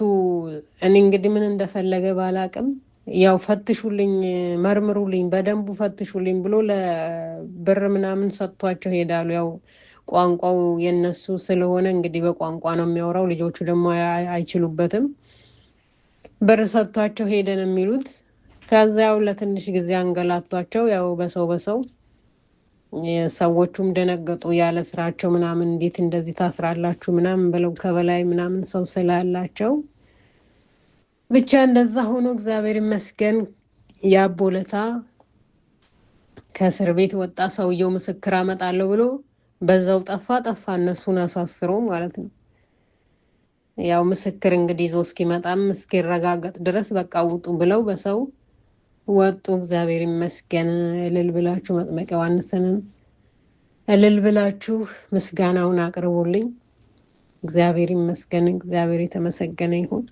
እኔ እንግዲህ ምን እንደፈለገ ባላቅም ያው ፈትሹልኝ መርምሩልኝ በደንቡ ፈትሹልኝ ብሎ ለብር ምናምን ሰጥቷቸው ሄዳሉ። ያው ቋንቋው የነሱ ስለሆነ እንግዲህ በቋንቋ ነው የሚያወራው ልጆቹ ደግሞ አይችሉበትም። ብር ሰጥቷቸው ሄደን የሚሉት ከዛው ለትንሽ ጊዜ አንገላቷቸው ያው በሰው ሰዎቹም ደነገጡ ያለ ስራቸው ምናምን እንዴት እንደዚህ ታስራላችሁ ምናምን ብለው ከበላይ ምናምን ሰው ስላላቸው ብቻ እንደዛ ሆኖ እግዚአብሔር ይመስገን ያቦለታ ከእስር ቤት ወጣ። ሰውየው ምስክር አመጣለሁ ብሎ በዛው ጠፋ እነሱን አሳስሮ ማለት ነው። ያው ምስክር እንግዲህ ይዞ እስኪመጣም እስኪረጋገጥ ድረስ በቃ ውጡ ብለው በሰው ወጡ። እግዚአብሔር ይመስገን። እልል ብላችሁ መጥምቀ ዮሐንስን እልል ብላችሁ ምስጋናውን አቅርቡልኝ። እግዚአብሔር ይመስገን። እግዚአብሔር የተመሰገነ ይሁን።